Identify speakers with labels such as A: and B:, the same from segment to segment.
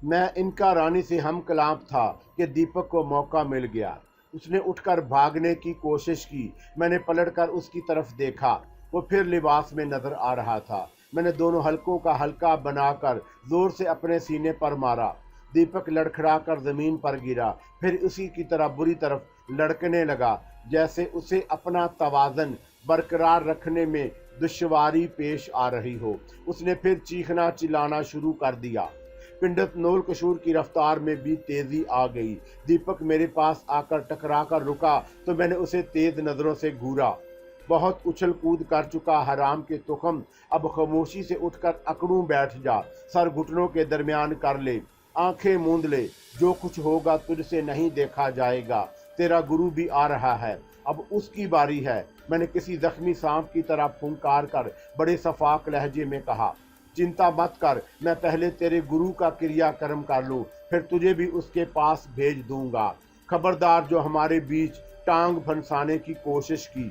A: मैं इनका रानी से हम कलाम था कि दीपक को मौका मिल गया। उसने उठकर भागने की कोशिश की। मैंने पलटकर उसकी तरफ देखा। वो फिर लिबास में नजर आ रहा था। मैंने दोनों हलकों का हल्का बनाकर जोर से अपने सीने पर मारा। दीपक लड़खड़ा कर जमीन पर गिरा, फिर उसी की तरह बुरी तरफ लड़कने लगा, जैसे उसे अपना तवाज़न बरकरार रखने में दुश्वारी पेश आ रही हो। उसने फिर चीखना चिल्लाना शुरू कर दिया। पिंडत नोल कशूर की रफ्तार में भी तेजी आ गई। दीपक मेरे पास आकर टकरा कर रुका तो मैंने उसे तेज नजरों से घूरा। बहुत उछल कूद कर चुका हराम के तुखम, अब खामोशी से उठकर अकड़ू बैठ जा, सर घुटनों के दरमियान कर ले, आंखें मूंद ले। जो कुछ होगा तुझसे नहीं देखा जाएगा। तेरा गुरु भी आ रहा है, अब उसकी बारी है। मैंने किसी जख्मी सांप की तरह फुंकार कर बड़े सफाक लहजे में कहा, चिंता मत कर, मैं पहले तेरे गुरु का क्रियाक्रम कर लूं, फिर तुझे भी उसके पास भेज दूंगा। खबरदार जो हमारे बीच टांग फंसाने की कोशिश की।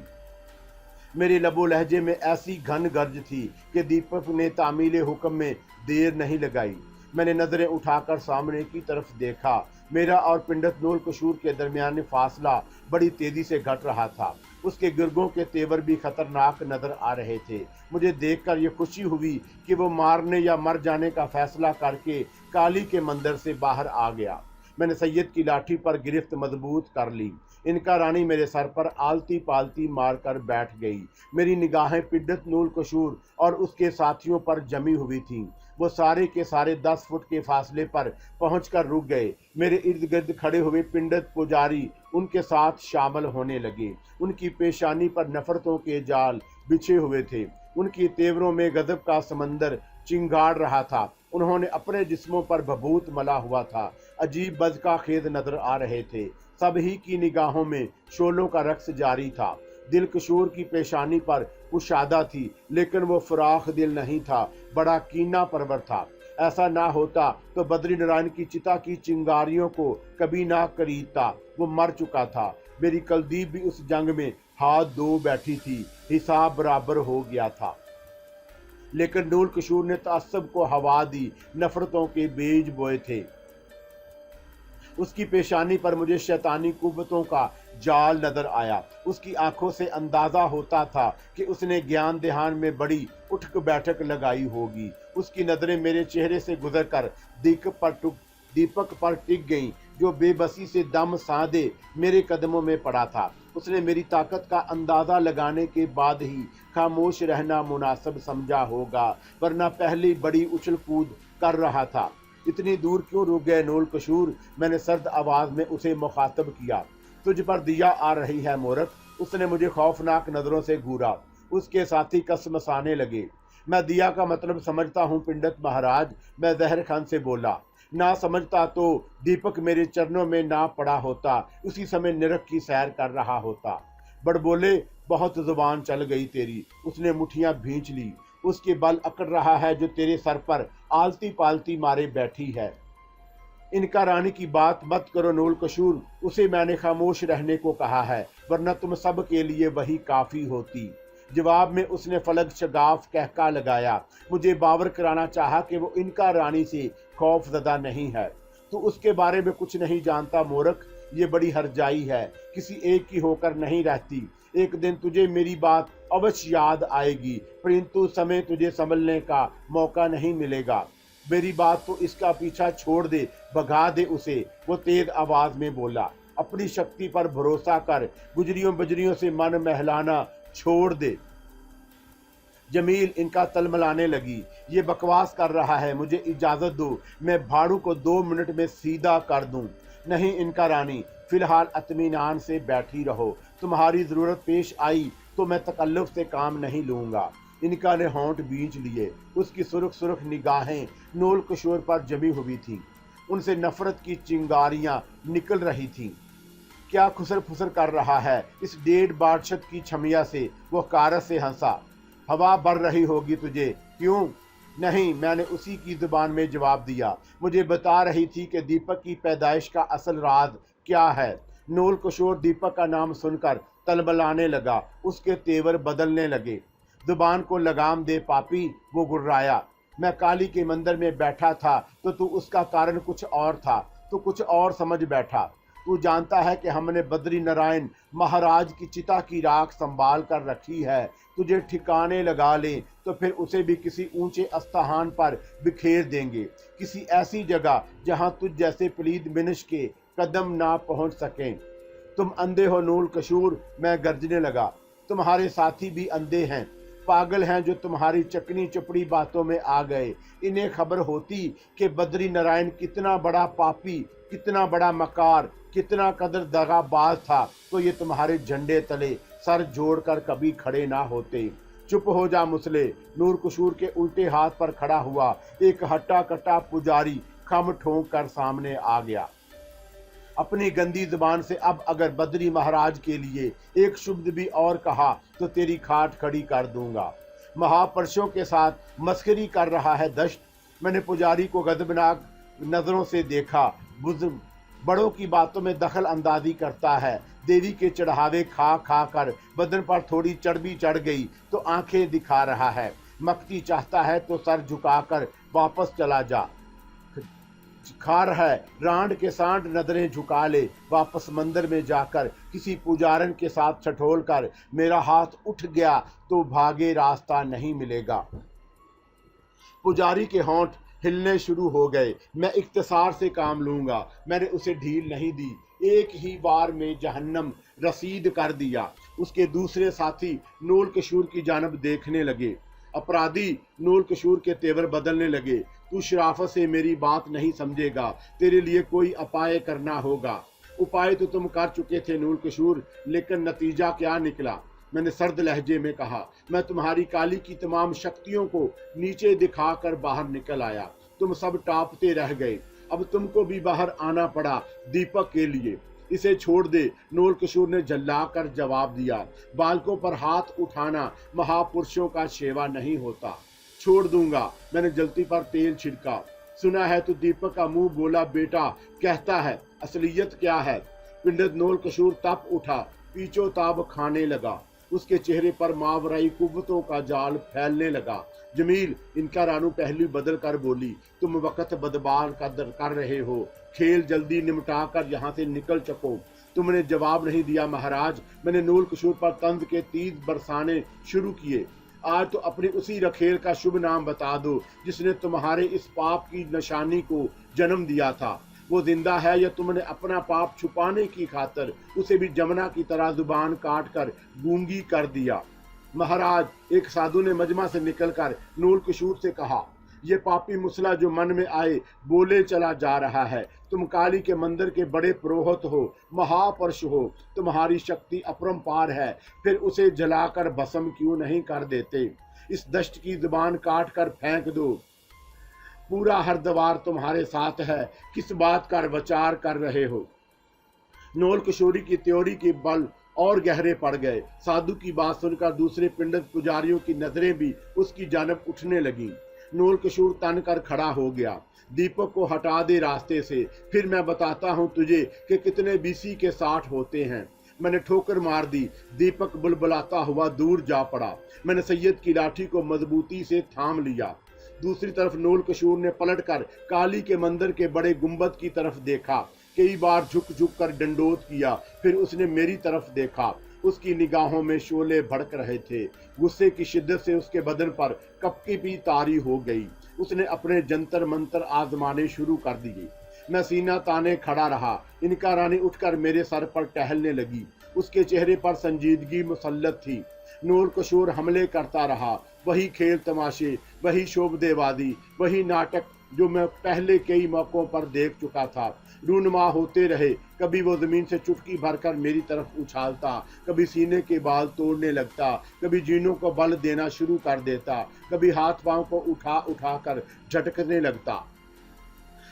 A: मेरे लबो लहजे में ऐसी घन गर्ज थी कि दीपक ने तामील हुक्म में देर नहीं लगाई। मैंने नजरें उठाकर सामने की तरफ देखा। मेरा और पिंडत नूल कशूर के दरमियान फासला बड़ी तेजी से घट रहा था। उसके गिरगों के तेवर भी खतरनाक नजर आ रहे थे। मुझे देखकर यह खुशी हुई कि वो मारने या मर जाने का फैसला करके काली के मंदिर से बाहर आ गया। मैंने सैयद की लाठी पर गिरफ्त मजबूत कर ली। इनका रानी मेरे सर पर आलती पालती मारकर बैठ गई। मेरी निगाहें पिंडत नूल कशूर और उसके साथियों पर जमी हुई थीं। वो सारे के सारे 10 फुट के फासले पर पहुंचकर रुक गए। मेरे इर्द गिर्द खड़े हुए पिंडत पुजारी उनके साथ शामिल होने लगे। उनकी पेशानी पर नफरतों के जाल बिछे हुए थे। उनकी तेवरों में गजब का समंदर चिंगाड़ रहा था। उन्होंने अपने जिस्मों पर भभूत मला हुआ था। अजीब बदका खेद नजर आ रहे थे। सभी की निगाहों में शोलों का रक्स जारी था। दिल कशूर की पेशानी पर कुशादा थी, लेकिन वो फराख दिल नहीं था, बड़ा कीना परवर था। ऐसा ना होता तो बद्री नारायण की चिता की चिंगारियों को कभी ना खरीदता। वो मर चुका था। मेरी कलदीप भी उस जंग में हाथ धो बैठी थी। हिसाब बराबर हो गया था। लेकिन नूल कशूर ने तअस्सुब को हवा दी, नफरतों के बीज बोए थे। उसकी पेशानी पर मुझे शैतानी कुव्वतों का जाल नजर आया। उसकी आंखों से अंदाजा होता था कि उसने ज्ञान देहान में बड़ी उठक बैठक लगाई होगी। उसकी नजरें मेरे चेहरे से गुजरकर दीपक पर टिक गईं, जो बेबसी से दम साधे मेरे कदमों में पड़ा था। उसने मेरी ताकत का अंदाजा लगाने के बाद ही खामोश रहना मुनासिब समझा होगा, वरना पहली बड़ी उछल कूद कर रहा था। इतनी दूर क्यों रुक गए नूल कशूर? मैंने सर्द आवाज में उसे मुखातब किया। तुझ पर दिया आ रही है मूर्ख। उसने मुझे खौफनाक नजरों से घूरा। उसके साथी कसमसाने लगे। मैं दिया का मतलब समझता हूँ पिंडत महाराज, मैं जहर खान से बोला। ना समझता तो दीपक मेरे चरणों में ना पड़ा होता, उसी समय नरक की सैर कर रहा होता। बड़बोले, बहुत जुबान चल गई तेरी। उसने मुठियां भींच ली। उसके बल अकड़ रहा है जो तेरे सर पर आलती पालती मारे बैठी है। इनका रानी की बात मत करो नूल कशूर, उसे मैंने खामोश रहने को कहा है, वरना तुम सब के लिए वही काफी होती। जवाब में उसने फलक शगाफ कहका लगाया। मुझे बावर कराना चाहा कि वो इनका रानी से खौफजदा नहीं है। तू उसके बारे में कुछ नहीं जानता मूर्ख। ये बड़ी हरजाई है, किसी एक की होकर नहीं रहती। एक दिन तुझे मेरी बात अवश्य याद आएगी, परंतु समय तुझे संभलने का मौका नहीं मिलेगा। मेरी बात तो इसका पीछा छोड़ दे, भगा दे उसे। वो तेज आवाज में बोला। अपनी शक्ति पर भरोसा कर, गुजरियों बजरियों से मन महलाना छोड़ दे। जमील इनका तलमलाने लगी। ये बकवास कर रहा है, मुझे इजाजत दो, मैं भाड़ू को 2 मिनट में सीधा कर दूं। नहीं इनका रानी, फिलहाल इत्मीनान से बैठी रहो। तुम्हारी जरूरत पेश आई तो मैं तकल्लुफ से काम नहीं लूंगा। इनका ने होंठ बींच लिए। उसकी सुर्ख सुर्ख निगाहें नूल कशोर पर जमी हुई थीं। उनसे नफरत की चिंगारियां निकल रही थीं। क्या खुसर फुसर कर रहा है इस 1.5 बारशत की छमिया से? वो कारत से हंसा। हवा बढ़ रही होगी तुझे, क्यों? नहीं, मैंने उसी की जुबान में जवाब दिया। मुझे बता रही थी कि दीपक की पैदाइश का असल राज क्या है। नूल कशोर दीपक का नाम सुनकर तलबलाने लगा। उसके तेवर बदलने लगे। जुबान को लगाम दे पापी, वो गुर्राया। मैं काली के मंदिर में बैठा था तो तू उसका कारण कुछ और था, तू कुछ और समझ बैठा। तू जानता है कि हमने बद्री नारायण महाराज की चिता की राख संभाल कर रखी है। तुझे ठिकाने लगा लें तो फिर उसे भी किसी ऊंचे स्थान पर बिखेर देंगे, किसी ऐसी जगह जहां तुझ जैसे पलीद मिनश के कदम ना पहुंच सकें। तुम अंधे हो नूल कशूर, मैं गर्जने लगा। तुम्हारे साथी भी अंधे हैं, पागल हैं जो तुम्हारी चकनी चपड़ी बातों में आ गए। इन्हें खबर होती कि बद्री नारायण कितना बड़ा पापी, कितना बड़ा मकार, कितना कदर दगाबाज था तो ये तुम्हारे झंडे तले सर जोड़कर कभी खड़े ना होते। चुप हो जा मुसले। नूर कशूर के उल्टे हाथ पर खड़ा हुआ एक हट्टा कट्टा पुजारी खम ठोंक कर सामने आ गया। अपनी गंदी जुबान से अब अगर बद्री महाराज के लिए एक शब्द भी और कहा तो तेरी खाट खड़ी कर दूंगा। महापुरुषों के साथ मस्करी कर रहा है दश्त। मैंने पुजारी को गदबनाक नजरों से देखा। बुजुर्ग बड़ों की बातों में दखल अंदाजी करता है। देवी के चढ़ावे खा खा कर बदन पर थोड़ी चर्बी चढ़ गई तो आंखें दिखा रहा है। मक्ती चाहता है तो सर झुकाकर वापस चला जा। खा रहा है रांड के सांड नजरें झुका ले, वापस मंदिर में जाकर किसी पुजारन के साथ छठोल कर मेरा हाथ उठ गया तो भागे रास्ता नहीं मिलेगा। पुजारी के होंठ हिलने शुरू हो गए। मैं इख्तिसार से काम लूंगा। मैंने उसे ढील नहीं दी। एक ही बार में जहन्नम रसीद कर दिया। उसके दूसरे साथी नूल कशूर की जानब देखने लगे। अपराधी नूल कशूर के तेवर बदलने लगे। तू शराफत से मेरी बात नहीं समझेगा, तेरे लिए कोई उपाय करना होगा। उपाय तो तुम कर चुके थे नूल कशूर, लेकिन नतीजा क्या निकला? मैंने सर्द लहजे में कहा। मैं तुम्हारी काली की तमाम शक्तियों को नीचे दिखाकर बाहर निकल आया। तुम सब टापते रह गए। अब तुमको भी बाहर आना पड़ा दीपक के लिए। इसे छोड़ दे, नूल कशूर ने झल्लाकर जवाब दिया। बालकों पर हाथ उठाना महापुरुषों का सेवा नहीं होता। छोड़ दूंगा। मैंने जल्दी पर तेल छिड़का। सुना है तो दीपक का मुंह बोला बेटा कहता है, असलियत क्या है? पंडित नूल कशूर तप उठा, पीछो ताब खाने लगा। उसके चेहरे पर मावराई कुव्वतों का जाल फैलने लगा। जमील, इनका रानू पहलू बदल कर बोली, तुम वक्त बदबार कर रहे हो। खेल जल्दी निमटा कर यहाँ से निकल चको। तुमने जवाब नहीं दिया महाराज। मैंने नूल कशूर पर तंज के तीर बरसाने शुरू किए। आज तो अपने उसी रखेल का शुभ नाम बता दो जिसने तुम्हारे इस पाप की निशानी को जन्म दिया था। वो जिंदा है या तुमने अपना पाप छुपाने की खातर उसे भी जमुना की तरह जुबान काट कर गूंगी कर दिया? महाराज, एक साधु ने मजमा से निकलकर नूल कशूर से कहा, ये पापी मुसला जो मन में आए बोले चला जा रहा है। तुम काली के मंदिर के बड़े पुरोहित हो, महापुरुष हो, तुम्हारी शक्ति अपरंपार है, फिर उसे जलाकर भस्म क्यों नहीं कर देते? इस दश्त की जुबान काट कर फेंक दो। पूरा हरद्वार तुम्हारे साथ है, किस बात का विचार कर रहे हो? नूल कशूरी की त्योरी के बल और गहरे पड़ गए। साधु की बात सुनकर दूसरे पंडित पुजारियों की नजरें भी उसकी जानब उठने लगी। नूल कशूर तन कर खड़ा हो गया। दीपक को हटा दे रास्ते से, फिर मैं बताता हूं तुझे कि कितने बीसी के 60 होते हैं। मैंने ठोकर मार दी। दीपक बुलबुलाता हुआ दूर जा पड़ा। मैंने सैयद की लाठी को मजबूती से थाम लिया। दूसरी तरफ नूल कशूर ने पलटकर काली के मंदिर के बड़े गुंबद की तरफ देखा। कई बार झुक झुक कर डंडोत किया। फिर उसने मेरी तरफ देखा। उसकी निगाहों में शोले भड़क रहे थे। गुस्से की शिद्दत से उसके बदन पर कपकी भी तारी हो गई। उसने अपने जंतर मंतर आजमाने शुरू कर दिए। मैं सीना ताने खड़ा रहा। इनका रानी उठकर मेरे सर पर टहलने लगी। उसके चेहरे पर संजीदगी मुसल्लत थी। नूल कशूर हमले करता रहा। वही खेल तमाशे, वही शोभदेवादी, वही नाटक जो मैं पहले कई मौकों पर देख चुका था, रूनुमा होते रहे। कभी वो जमीन से चुटकी भरकर मेरी तरफ उछालता, कभी सीने के बाल तोड़ने लगता, कभी जीनों को बल देना शुरू कर देता, कभी हाथ पांव को उठा उठा कर झटकने लगता।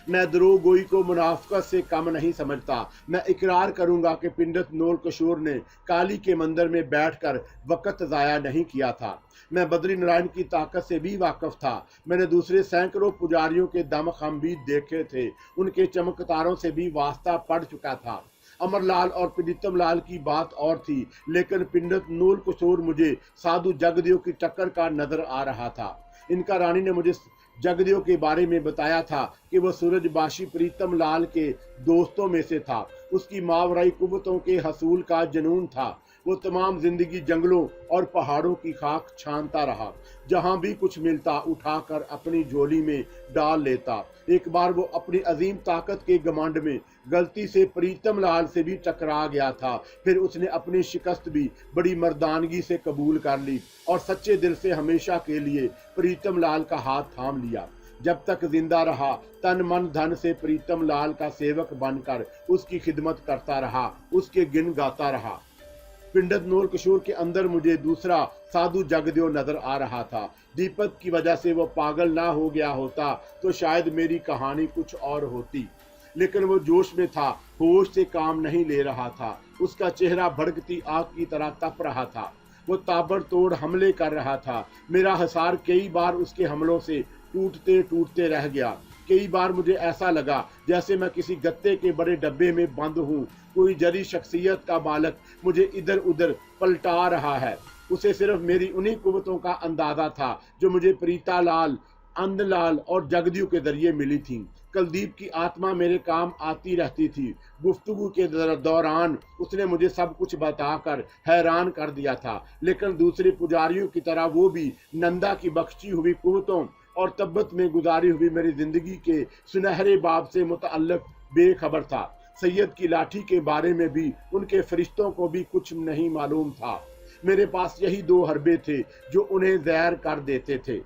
A: मैं द्रोहगोई को मुनाफकत से कम नहीं समझता। मैं इकरार करूंगा कि पंडित नूल कशूर ने काली के मंदिर में बैठकर वक्त ज़ाया नहीं किया था। मैं बद्री नारायण की ताकत से भी वाकिफ था। मैंने दूसरे सैकड़ों पुजारियों के दम खंबीर देखे थे। उनके चमकतारों से भी वास्ता पड़ चुका था। अमरलाल और पिंडितम लाल की बात और थी, लेकिन पंडित नूल कशूर मुझे साधु जगदेव की टक्कर का नजर आ रहा था। इनका रानी ने मुझे जगदेव के बारे में बताया था कि वह सूरजबाशी प्रीतम लाल के दोस्तों में से था। उसकी मावराई कुव्वतों के हसूल का जुनून था। वो तमाम जिंदगी जंगलों और पहाड़ों की खाक छानता रहा। जहां भी कुछ मिलता उठाकर अपनी झोली में डाल लेता। एक बार वो अपनी अजीम ताकत के घमंड में गलती से प्रीतम लाल से भी टकरा गया था। फिर उसने अपनी शिकस्त भी बड़ी मर्दानगी से कबूल कर ली और सच्चे दिल से हमेशा के लिए प्रीतम लाल का हाथ थाम लिया। जब तक जिंदा रहा तन मन धन से प्रीतम लाल का सेवक बनकर उसकी खिदमत करता रहा, उसके गिन गाता रहा। पिंडत नूरकशोर के अंदर मुझे दूसरा साधु जगदेव नजर आ रहा था। दीपक की वजह से वो पागल ना हो गया होता तो शायद मेरी कहानी कुछ और होती, लेकिन वो जोश में था, होश से काम नहीं ले रहा था। उसका चेहरा भड़कती आग की तरह तप रहा था। वो ताबड़तोड़ हमले कर रहा था। मेरा हिसार कई बार उसके हमलों से टूटते टूटते रह गया। कई बार मुझे ऐसा लगा जैसे मैं किसी गत्ते के बड़े डब्बे में बंद हूँ। कोई जरी शख्सियत का बालक मुझे इधर उधर पलटा रहा है। उसे सिर्फ मेरी उन्हीं कुव्वतों का अंदाजा था जो मुझे प्रीता लाल, अंधलाल और जगदेव के जरिए मिली थी। कुलदीप की आत्मा मेरे काम आती रहती थी। गुफ्तगू के दौरान उसने मुझे सब कुछ बताकर हैरान कर दिया था, लेकिन दूसरे पुजारियों की तरह वो भी नंदा की बख्शी हुई कुव्वतों और तब्बत में गुजारी हुई मेरी जिंदगी के सुनहरे बाब से मुतअल्लिक बेखबर था। सैयद की लाठी के बारे में भी उनके फरिश्तों को भी कुछ नहीं मालूम था। मेरे पास यही 2 हरबे थे जो उन्हें ज़हर कर देते थे।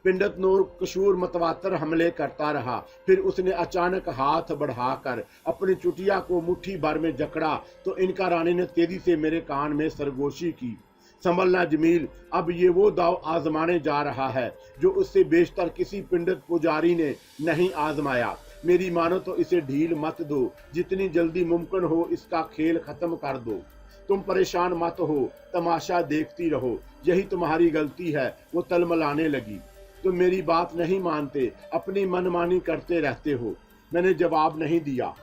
A: पिंडत नूरकशोर मतवातर हमले करता रहा। फिर उसने अचानक हाथ बढ़ाकर अपनी चुटिया को मुट्ठी भर में जकड़ा तो इनका रानी ने तेजी से मेरे कान में सरगोशी की, संभलना जमील, अब ये वो दाव आजमाने जा रहा है जो उससे बेशतर किसी पिंडत पुजारी ने नहीं आजमाया। मेरी मानो तो इसे ढील मत दो, जितनी जल्दी मुमकिन हो इसका खेल खत्म कर दो। तुम परेशान मत हो, तमाशा देखती रहो, यही तुम्हारी गलती है। वो तलमलाने लगी। तुम मेरी बात नहीं मानते, अपनी मनमानी करते रहते हो। मैंने जवाब नहीं दिया।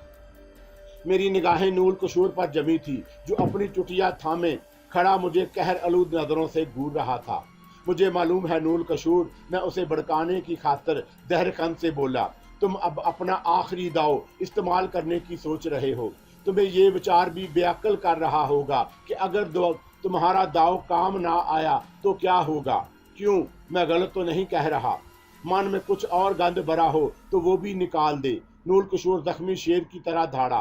A: मेरी निगाहें नूरकशोर पर जमी थी जो अपनी चुटिया थामे खड़ा मुझे कहर आलूद नजरों से घूर रहा था। मुझे मालूम है नूरकशोर, मैं उसे भड़काने की खातिर दहरखंड से बोला, तुम अब अपना आखिरी दाव इस्तेमाल करने की सोच रहे हो। तुम्हें ये विचार भी बेअक्ल कर रहा होगा कि अगर तुम्हारा दाव काम ना आया तो क्या होगा। क्यों, मैं गलत तो नहीं कह रहा। मन में कुछ और गंद भरा हो तो वो भी निकाल दे। नूरकशोर जख्मी शेर की तरह धाड़ा।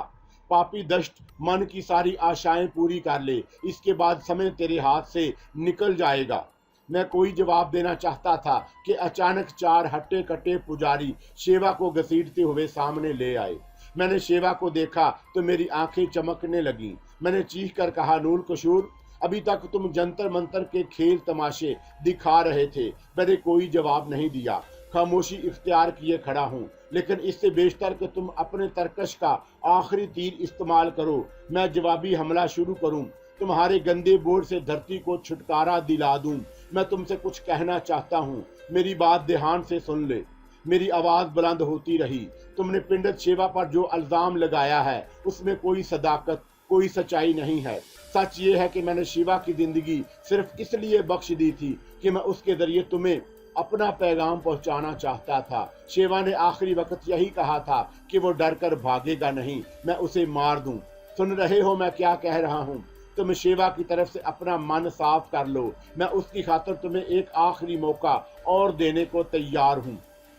A: पापी दश्त, मन की सारी आशाएं पूरी कर ले, इसके बाद समय तेरे हाथ से निकल जाएगा। मैं कोई जवाब देना चाहता था कि अचानक 4 हट्टे कट्टे पुजारी शेवा को घसीटते हुए सामने ले आए। मैंने शेवा को देखा तो मेरी आंखें चमकने लगी। मैंने चीख कर कहा, नूरकशोर, अभी तक तुम जंतर मंतर के खेल तमाशे दिखा रहे थे। मैंने कोई जवाब नहीं दिया, खामोशी इख्तियार किए खड़ा हूँ। लेकिन इससे बेशतर कि तुम अपने तरकश का आखिरी तीर इस्तेमाल करो, मैं जवाबी हमला शुरू करूँ, तुम्हारे गंदे बोर्ड से धरती को छुटकारा दिला दूं। मैं तुमसे कुछ कहना चाहता हूँ, मेरी बात ध्यान से सुन ले। मेरी आवाज बुलंद होती रही। तुमने पिंडत शेवा पर जो इल्जाम लगाया है उसमें कोई सदाकत, कोई सच्चाई नहीं है। सच ये है कि मैंने शिवा की जिंदगी सिर्फ इसलिए बख्श दी थी कि मैं उसके जरिए तुम्हें अपना पैगाम पहुंचाना चाहता था। शिवा ने आखिरी वक्त यही कहा था कि वो डर कर भागेगा नहीं, मैं उसे मार दूं। सुन रहे हो मैं क्या कह रहा हूँ? तुम शिवा की तरफ से अपना मन साफ कर लो। मैं उसकी खातिर तुम्हें एक आखिरी मौका और देने को तैयार हूँ।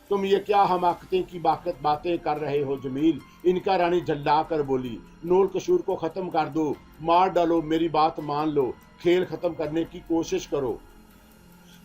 A: तुम ये क्या हमाकतें की बातें कर रहे हो जमील? इनका रानी झल्ला कर बोली। नूरकशोर को खत्म कर दो, मार डालो, मेरी बात मान लो, खेल खत्म करने की कोशिश करो।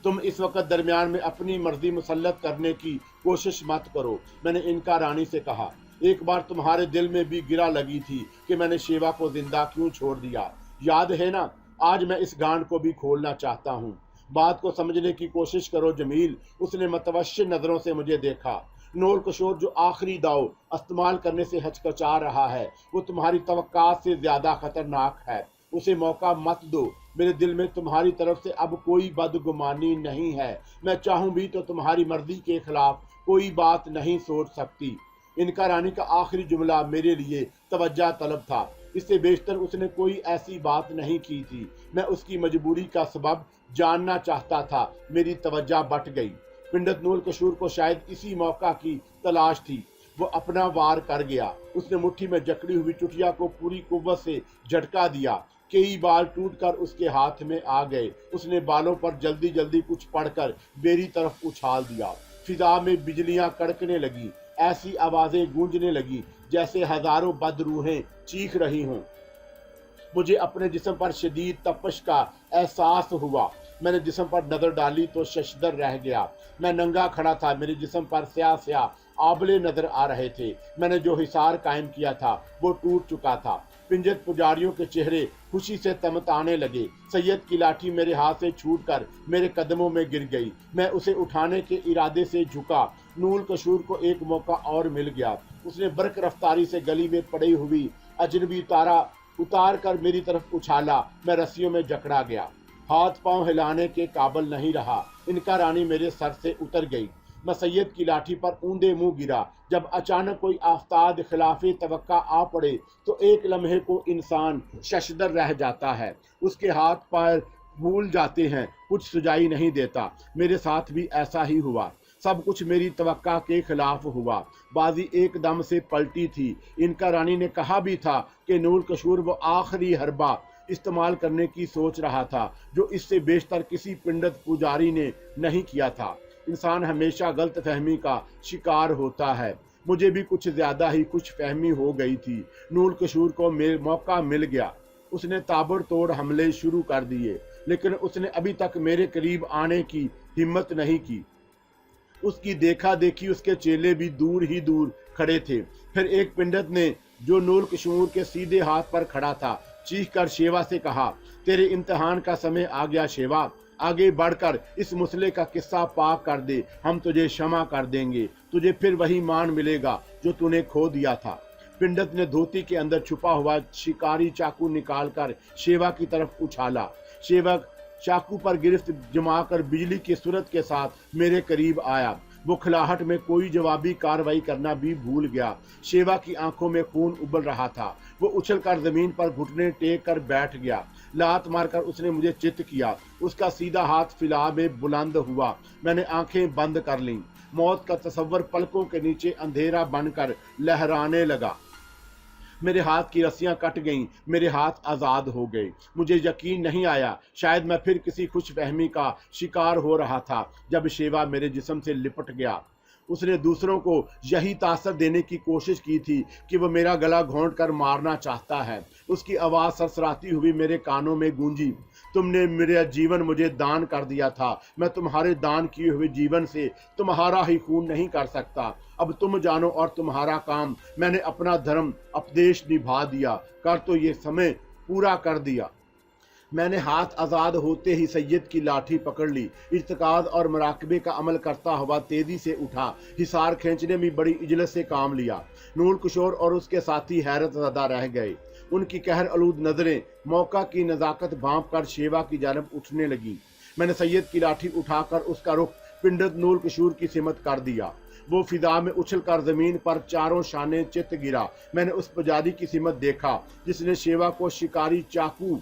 A: तुम इस वक्त दरमियान में अपनी मर्जी मुसल्लत करने की कोशिश मत करो। मैंने इनका रानी से कहा, एक बार तुम्हारे दिल में भी गिरा लगी थी कि मैंने शिवा को जिंदा क्यों छोड़ दिया, याद है ना? आज मैं इस गांड को भी खोलना चाहता हूँ। बात को समझने की कोशिश करो जमील। उसने मतवश्य नजरों से मुझे देखा। नूरकशोर जो आखिरी दाव इस्तेमाल करने से हचकचा रहा है वो तुम्हारी तवक्कात से ज्यादा खतरनाक है। उसे मौका मत दो। मेरे दिल में तुम्हारी तरफ से अब कोई बदगुमानी नहीं है। मैं चाहूं भी तो तुम्हारी मर्जी के खिलाफ कोई बात नहीं सोच सकती। इनका रानी का आखिरी जुमला मेरे लिए तवज्जो तलब था। इससे बेशतर उसने कोई ऐसी बात नहीं की थी। मैं उसकी मजबूरी का सबब जानना चाहता था। मेरी तवज्जो बट गई। पिंडत नूल कशूर को शायद इसी मौका की तलाश थी। वो अपना वार कर गया। उसने मुट्ठी में जकड़ी हुई चुटिया को पूरी कुव्वत से झटका दिया। कई बाल टूटकर उसके हाथ में आ गए। उसने बालों पर जल्दी जल्दी कुछ पढ़कर मेरी तरफ उछाल दिया। फिजा में बिजलियां कड़कने लगी। ऐसी आवाजें गूंजने लगी जैसे हजारों बदरूहें चीख रही हों। मुझे अपने जिस्म पर शदीद तपश का एहसास हुआ। मैंने जिस्म पर नजर डाली तो शशदर रह गया। मैं नंगा खड़ा था। मेरे जिस्म पर स्याह स्याह आबले नजर आ रहे थे। मैंने जो हिसार कायम किया था वो टूट चुका था। पिंजत पुजारियों के चेहरे खुशी से तमताने लगे। सैयद की लाठी मेरे हाथ से छूटकर मेरे कदमों में गिर गई। मैं उसे उठाने के इरादे से झुका। नूल कशूर को एक मौका और मिल गया। उसने बरक रफ्तारी से गली में पड़ी हुई अजनबी तारा उतार कर मेरी तरफ उछाला। मैं रस्सियों में जकड़ा गया। हाथ पांव हिलाने के काबिल नहीं रहा। इनका रानी मेरे सर से उतर गई। मैं सैयद की लाठी पर ऊंधे मुंह गिरा। जब अचानक कोई आफ्ताब खिलाफे तवक्का आ पड़े तो एक लम्हे को इंसान शशदर रह जाता है। उसके हाथ पैर भूल जाते हैं, कुछ सुझाई नहीं देता। मेरे साथ भी ऐसा ही हुआ। सब कुछ मेरी तवक्का के खिलाफ हुआ। बाजी एकदम से पलटी थी। इनका रानी ने कहा भी था कि नूल कशूर वो आखिरी हरबा इस्तेमाल करने की सोच रहा था जो इससे बेशतर किसी पिंडत पुजारी ने नहीं किया था। इंसान हमेशा गलत फहमी का शिकार होता है। मुझे भी कुछ ज्यादा ही कुछ फहमी हो गई थी। नूल कशूर को मौका मिल गया। उसने ताबड़तोड़ हमले शुरू कर दिए, लेकिन उसने अभी तक मेरे करीब आने की हिम्मत नहीं की। उसकी देखा देखी उसके चेले भी दूर ही दूर खड़े थे। फिर एक पिंडत ने, जो नूल कशूर के सीधे हाथ पर खड़ा था, चीख कर शेवा से कहा, तेरे इम्तिहान का समय आ गया शेवा। आगे बढ़कर इस मुसले का किस्सा पाक कर दे, हम तुझे क्षमा कर देंगे। तुझे फिर वही मान मिलेगा जो तूने खो दिया था। पिंडत ने धोती के अंदर छुपा हुआ शिकारी चाकू निकालकर शेवा की तरफ उछाला। शेवक चाकू पर गिरफ्त जमाकर बिजली की सूरत के साथ मेरे करीब आया। वो खिलाहट में कोई जवाबी कार्रवाई करना भी भूल गया। शेवा की आंखों में खून उबल रहा था। वो उछलकर जमीन पर घुटने टेक कर बैठ गया। लात मारकर उसने मुझे चित किया। उसका सीधा हाथ फिला में बुलंद हुआ। मैंने आंखें बंद कर लीं। मौत का तस्वर पलकों के नीचे अंधेरा बनकर लहराने लगा। मेरे हाथ की रस्सियां कट गईं। मेरे हाथ आज़ाद हो गए। मुझे यकीन नहीं आया, शायद मैं फिर किसी खुशफहमी का शिकार हो रहा था जब शेवा मेरे जिस्म से लिपट गया। उसने दूसरों को यही तासर देने की कोशिश की थी कि वह मेरा गला घोंट कर मारना चाहता है। उसकी आवाज़ सरसराती हुई मेरे कानों में गूंजी, तुमने मेरा जीवन मुझे दान कर दिया था। मैं तुम्हारे दान किए हुए जीवन से तुम्हारा ही खून नहीं कर सकता। अब तुम जानो और तुम्हारा काम। मैंने अपना धर्म उपदेश निभा दिया, कर तो ये समय पूरा कर दिया। मैंने हाथ आज़ाद होते ही सैयद की लाठी पकड़ ली। इर्तिकाद और मराकबे का अमल करता हुआ तेजी से उठा। हिसार खींचने में बड़ी इजलत से काम लिया। नूल किशोर और उसके साथी हैरत ज़दा रह गए। उनकी कहर आलूद नजरें मौका की नज़ाकत भांप कर शेवा की जानब उठने लगी। मैंने सैयद की लाठी उठाकर उसका रुख पिंडत नूल किशोर की सिमत कर दिया। वो फिजा में उछलकर जमीन पर चारों शाने चित गिरा। मैंने उस पुजारी की सिमत देखा जिसने शेवा को शिकारी चाकू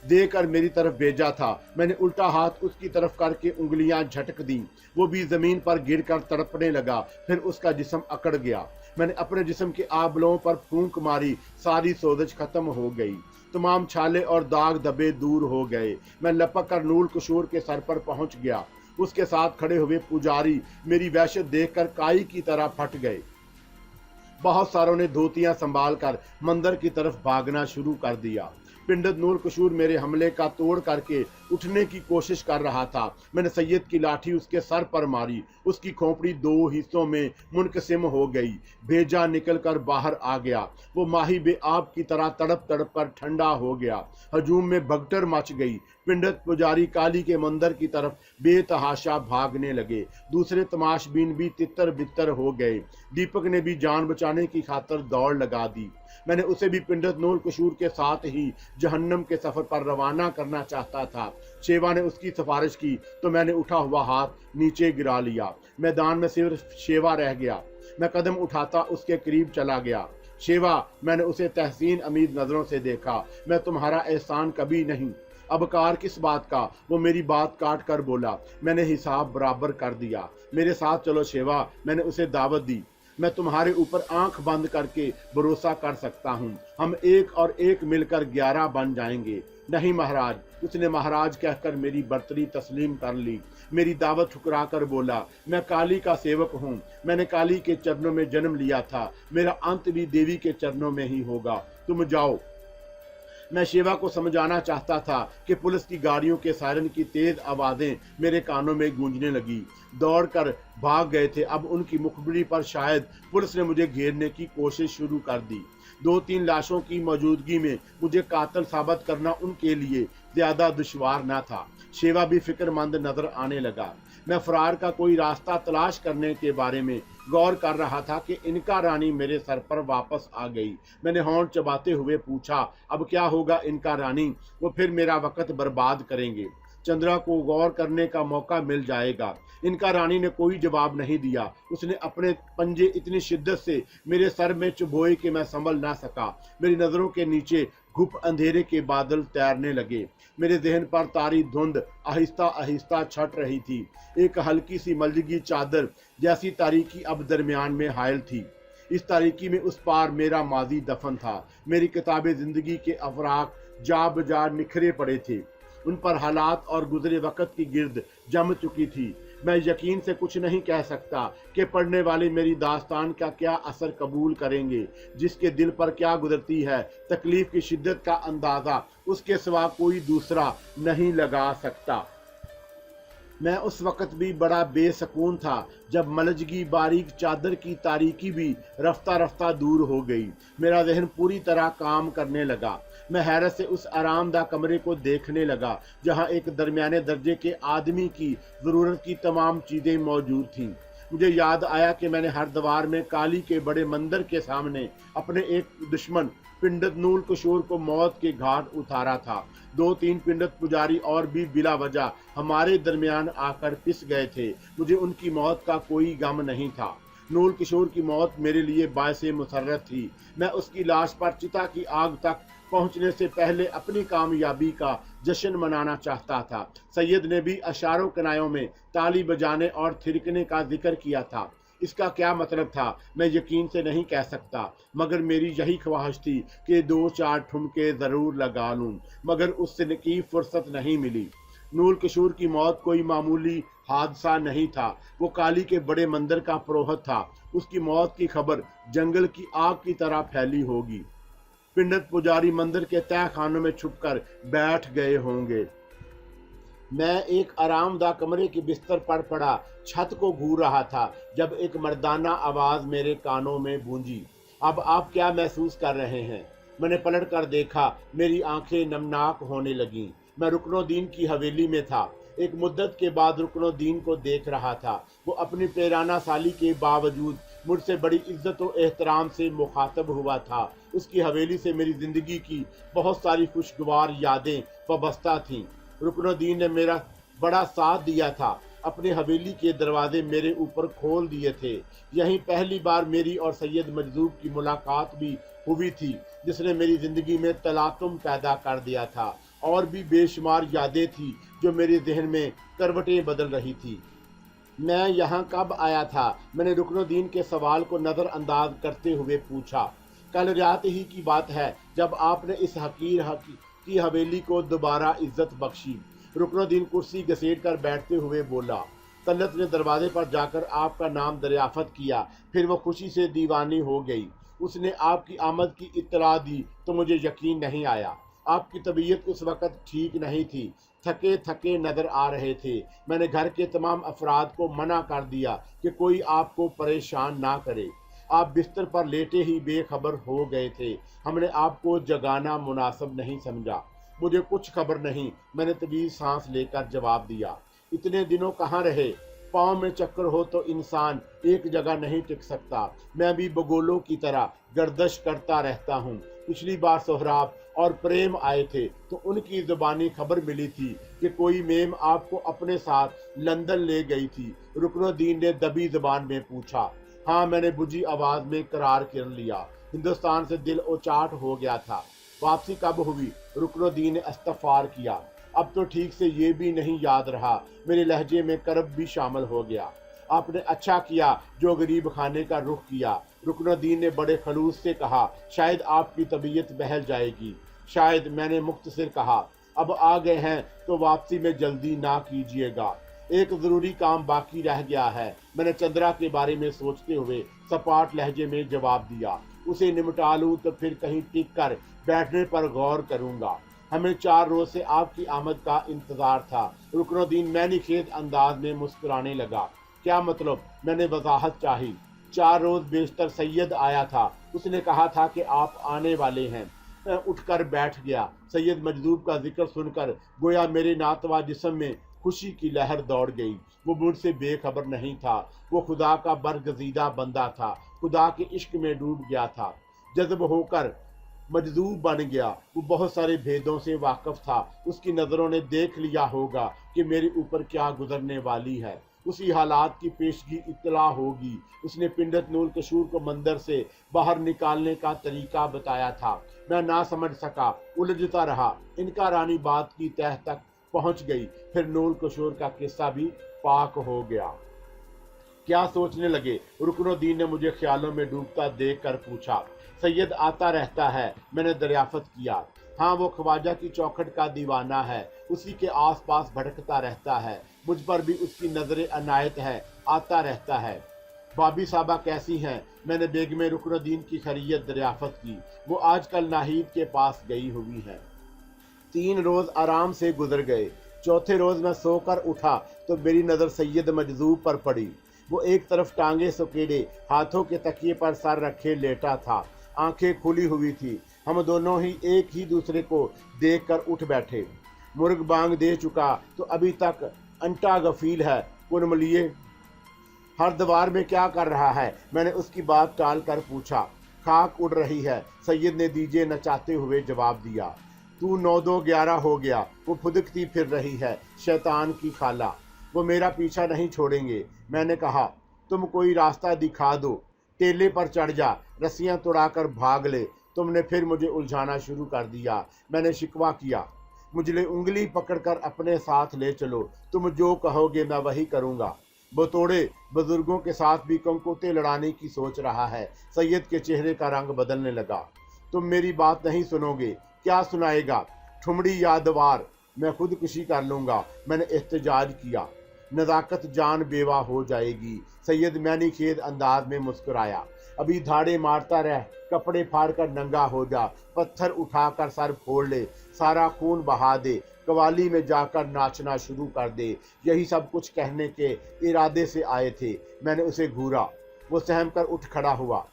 A: देकर मेरी तरफ भेजा था। मैंने उल्टा हाथ उसकी तरफ करके उंगलियां झटक दी। वो भी जमीन पर गिरकर तड़पने लगा। फिर उसका जिस्म अकड़ गया। मैंने अपने जिस्म के आबलों पर फूंक मारी। सारी सोजश खत्म हो गई। तमाम छाले और दाग धब्बे दूर हो गए। मैं लपक कर नूल किशोर के सर पर पहुंच गया। उसके साथ खड़े हुए पुजारी मेरी वहशत देखकर काई की तरह फट गए। बहुत सारों ने धोतियां संभाल कर मंदिर की तरफ भागना शुरू कर दिया। पिंडत नूल किशोर मेरे हमले का तोड़ करके उठने की कोशिश कर रहा था। मैंने सैयद की लाठी उसके सर पर मारी। उसकी खोपड़ी दो हिस्सों में मुनकसिम हो गई। भेजा निकलकर बाहर आ गया। वो माही बेआब की तरह तड़प तड़प कर ठंडा हो गया। हजूम में भगदड़ मच गई। पिंडत पुजारी काली के मंदिर की तरफ बेतहाशा भागने लगे। दूसरे तमाशबीन भी तितर बितर हो गए। दीपक ने भी जान बचाने की खातर दौड़ लगा दी। मैंने उसे भी पिंडत नूल किशोर के साथ ही जहन्नम के सफर पर रवाना करना चाहता था। शेवा ने उसकी सिफारिश की तो मैंने उठा हुआ हाथ नीचे गिरा लिया। मैदान में सिर्फ शेवा रह गया। मैं कदम उठाता उसके करीब चला गया। शेवा, मैंने उसे तहसीन अमीद नजरों से देखा। मैं तुम्हारा एहसान कभी नहीं अब कार किस बात का? वो मेरी बात काट कर बोला। मैंने हिसाब बराबर कर दिया। मेरे साथ चलो शेवा, मैंने उसे दावत दी। मैं तुम्हारे ऊपर आंख बंद करके भरोसा कर सकता हूँ, हम एक और एक मिलकर 11 बन जाएंगे। नहीं महाराज, उसने महाराज कहकर मेरी बर्तरी तस्लीम कर ली। मेरी दावत ठुकरा कर बोला, मैं काली का सेवक हूँ, मैंने काली के चरणों में जन्म लिया था, मेरा अंत भी देवी के चरणों में ही होगा, तुम जाओ। मैं शिवा को समझाना चाहता था कि पुलिस की गाड़ियों के सायरन की तेज आवाजें मेरे कानों में गूंजने लगी। दौड़कर भाग गए थे। अब उनकी मुखबिरी पर शायद पुलिस ने मुझे घेरने की कोशिश शुरू कर दी। 2-3 लाशों की मौजूदगी में मुझे कातिल साबित करना उनके लिए ज्यादा दुश्वार न था। शिवा भी फिक्रमंद नजर आने लगा। मैं फरार का कोई रास्ता तलाश करने के बारे में गौर कर रहा था कि इनका रानी मेरे सर पर वापस आ गई। मैंने होंठ चबाते हुए पूछा, अब क्या होगा इनका रानी? वो फिर मेरा वक्त बर्बाद करेंगे, चंद्रा को गौर करने का मौका मिल जाएगा। इनका रानी ने कोई जवाब नहीं दिया। उसने अपने पंजे इतनी शिद्दत से मेरे सर में चुभोए कि मैं संभल ना सका। मेरी नजरों के नीचे घुप अंधेरे के बादल तैरने लगे। मेरे जहन पर तारी धुंध आहिस्ता आहिस्ता छट रही थी। एक हल्की सी मलजगी चादर जैसी तारीकी अब दरमियान में हायल थी। इस तारीकी में उस पार मेरा माजी दफन था। मेरी किताबें जिंदगी के अफराक जा बजा निखरे पड़े थे। उन पर हालात और गुजरे वक्त की गिर्द जम चुकी थी। मैं यकीन से कुछ नहीं कह सकता कि पढ़ने वाले मेरी दास्तान का क्या असर कबूल करेंगे। जिसके दिल पर क्या गुजरती है, तकलीफ की शिद्दत का अंदाजा उसके सिवा कोई दूसरा नहीं लगा सकता। मैं उस वक्त भी बड़ा बेसकून था जब मलजगी बारीक चादर की तारीकी भी रफ्ता रफ्ता दूर हो गई। मेरा जहन पूरी तरह काम करने लगा। मैं हैरत से उस आरामदा कमरे को देखने लगा जहां एक दरमियाने दर्जे के आदमी की ज़रूरत की तमाम चीज़ें मौजूद थीं। मुझे याद आया कि मैंने हरद्वार में काली के बड़े मंदिर के सामने अपने एक दुश्मन पिंडत नूल किशोर को मौत के घाट उतारा था। 2-3 पिंडत पुजारी और भी बिला वजह हमारे दरमियान आकर पिस गए थे। मुझे उनकी मौत का कोई गम नहीं था। नूल किशोर की मौत मेरे लिए बायसे मुसर्रत थी। मैं उसकी लाश पर चिता की आग तक पहुंचने से पहले अपनी कामयाबी का जश्न मनाना चाहता था। सैयद ने भी अशारों कनायों में ताली बजाने और थिरकने का जिक्र किया था। इसका क्या मतलब था मैं यकीन से नहीं कह सकता, मगर मेरी यही ख्वाहिश थी कि 2-4 ठुमके जरूर लगा लूं, मगर उससे की फुर्सत नहीं मिली। नूल किशोर की मौत कोई मामूली हादसा नहीं था। वो काली के बड़े मंदिर का पुरोहित था। उसकी मौत की खबर जंगल की आग की तरह फैली होगी। पिंडत पुजारी मंदिर के तह खानों में छुपकर बैठ गए होंगे। मैं एक आरामदा कमरे के बिस्तर पर पड़ा छत को घूर रहा था जब एक मर्दाना आवाज मेरे कानों में गूंजी, अब आप क्या महसूस कर रहे हैं? मैंने पलट कर देखा। मेरी आंखें नमनाक होने लगीं। मैं रुकनुद्दीन की हवेली में था। एक मुद्दत के बाद रुकनुद्दीन को देख रहा था। वो अपनी पेराना साली के बावजूद मुझसे बड़ी इज्जत और एहतराम से मुखातब हुआ था। उसकी हवेली से मेरी जिंदगी की बहुत सारी खुशगवार यादें वाबस्ता थीं। रुकनुद्दीन ने मेरा बड़ा साथ दिया था। अपने हवेली के दरवाजे मेरे ऊपर खोल दिए थे। यहीं पहली बार मेरी और सैयद मजदूब की मुलाकात भी हुई थी, जिसने मेरी जिंदगी में तलातुम पैदा कर दिया था। और भी बेशुमार यादें थी जो मेरे जहन में करवटें बदल रही थी। मैं यहाँ कब आया था? मैंने रुकनुद्दीन के सवाल को नज़रअंदाज करते हुए पूछा। कल रात ही की बात है जब आपने इस हकीर की हवेली को दोबारा इज्जत बख्शी। रुकनुद्दीन कुर्सी घसीट कर बैठते हुए बोला। तलत ने दरवाजे पर जाकर आपका नाम दरियाफत किया, फिर वो खुशी से दीवानी हो गई। उसने आपकी आमद की इत्तला दी तो मुझे यकीन नहीं आया। आपकी तबीयत उस वक़्त ठीक नहीं थी, थके थके नजर आ रहे थे। मैंने घर के तमाम अफराद को मना कर दिया कि कोई आपको परेशान ना करे। आप बिस्तर पर लेटे ही बेखबर हो गए थे। हमने आपको जगाना मुनासिब नहीं समझा। मुझे कुछ खबर नहीं, मैंने तवीज़ सांस लेकर जवाब दिया। इतने दिनों कहाँ रहे? पाँव में चक्कर हो तो इंसान एक जगह नहीं टिक सकता। मैं भी बगोलों की तरह गर्दश करता रहता हूँ। पिछली बार सोहराब और प्रेम आए थे तो उनकी ज़ुबानी खबर मिली थी कि कोई मेम आपको अपने साथ लंदन ले गई थी। रुकनुद्दीन ने दबी ज़बान में पूछा। हाँ, मैंने बुझी आवाज़ में करार कर लिया। हिंदुस्तान से दिल उचाट हो गया था। वापसी कब हुई? रुकनुद्दीन ने इस्तफार किया। अब तो ठीक से ये भी नहीं याद रहा। मेरे लहजे में करब भी शामिल हो गया। आपने अच्छा किया जो गरीब खाने का रुख किया। रुकनुद्दीन ने बड़े खलूस से कहा, शायद आपकी तबीयत बहल जाएगी। शायद, मैंने मुख्तसर कहा। अब आ गए हैं तो वापसी में जल्दी ना कीजिएगा, एक ज़रूरी काम बाकी रह गया है। मैंने चंद्रा के बारे में सोचते हुए सपाट लहजे में जवाब दिया। उसे निपटा लूँ तो फिर कहीं टिक कर बैठने पर गौर करूँगा। हमें 4 रोज से आपकी आमद का इंतजार था। रुकनुद्दीन मैनीखेज अंदाज में मुस्कुराने लगा। क्या मतलब? मैंने वजाहत चाही। 4 रोज बेशतर सैयद आया था। उसने कहा था कि आप आने वाले हैं। मैं उठकर बैठ गया। सैयद मजदूब का जिक्र सुनकर गोया मेरे नातवा जिस्म में खुशी की लहर दौड़ गई। वो मुझसे बेखबर नहीं था। वो खुदा का बरगजीदा बंदा था। खुदा के इश्क में डूब गया था। जज्ब होकर मजदूब बन गया। वो बहुत सारे भेदों से वाकिफ था। उसकी नज़रों ने देख लिया होगा कि मेरे ऊपर क्या गुजरने वाली है। उसी हालात की पेशगी इत्तला होगी। उसने पिंडत नूल कशूर को मंदिर से बाहर निकालने का तरीका बताया था। मैं ना समझ सका, उलझता रहा। इनकारानी बात की तह तक पहुंच गई। फिर नूल कशूर का किस्सा भी पाक हो गया। क्या सोचने लगे? रुकनुद्दीन ने मुझे ख्यालों में डूबता देख कर पूछा। सैयद आता रहता है, मैंने दरियाफ्त किया। हाँ, वो ख्वाजा की चौखट का दीवाना है। उसी के आसपास भटकता रहता है। मुझ पर भी उसकी नजर अनायत है, आता रहता है। भाभी साहबा कैसी हैं? मैंने बेगम रुकनुद्दीन की खैरियत दरियाफ्त की। वो आजकल नाहिद के पास गई हुई हैं। 3 रोज आराम से गुजर गए। चौथे रोज मैं सोकर उठा तो मेरी नज़र सैयद मजदूब पर पड़ी। वो एक तरफ टांगे सकेड़े, हाथों के तकिए पर सर रखे लेटा था। आंखें खुली हुई थी। हम दोनों ही एक ही दूसरे को देखकर उठ बैठे। मुर्ग बांग दे चुका तो अभी तक अंटा गफील है। कुनमलिए हरद्वार में क्या कर रहा है? मैंने उसकी बात टाल कर पूछा। खाक उड़ रही है, सैयद ने दीजे नचाते हुए जवाब दिया। तू 9-2-11 हो गया। वो फुदकती फिर रही है, शैतान की खाला। वो मेरा पीछा नहीं छोड़ेंगे। मैंने कहा, तुम कोई रास्ता दिखा दो। टेले पर चढ़ जा, रस्सियां तोड़ाकर भाग ले। तुमने फिर मुझे उलझाना शुरू कर दिया। मैंने शिकवा किया। मुझे उंगली पकड़कर अपने साथ ले चलो। तुम जो कहोगे मैं वही करूँगा। बतौड़े बुजुर्गों के साथ भी कंकोते लड़ाने की सोच रहा है। सैयद के चेहरे का रंग बदलने लगा। तुम मेरी बात नहीं सुनोगे? क्या सुनाएगा? ठुमड़ी यादवार, मैं खुदकुशी कर लूँगा। मैंने एहतजाज किया। नज़ाकत जान बेवा हो जाएगी। सैयद मैनीखेज अंदाज में मुस्कुराया। अभी धाड़े मारता रह, कपड़े फाड़ कर नंगा हो जा, पत्थर उठाकर सर फोड़ ले, सारा खून बहा दे, कवाली में जाकर नाचना शुरू कर दे। यही सब कुछ कहने के इरादे से आए थे। मैंने उसे घूरा। वो सहम कर उठ खड़ा हुआ।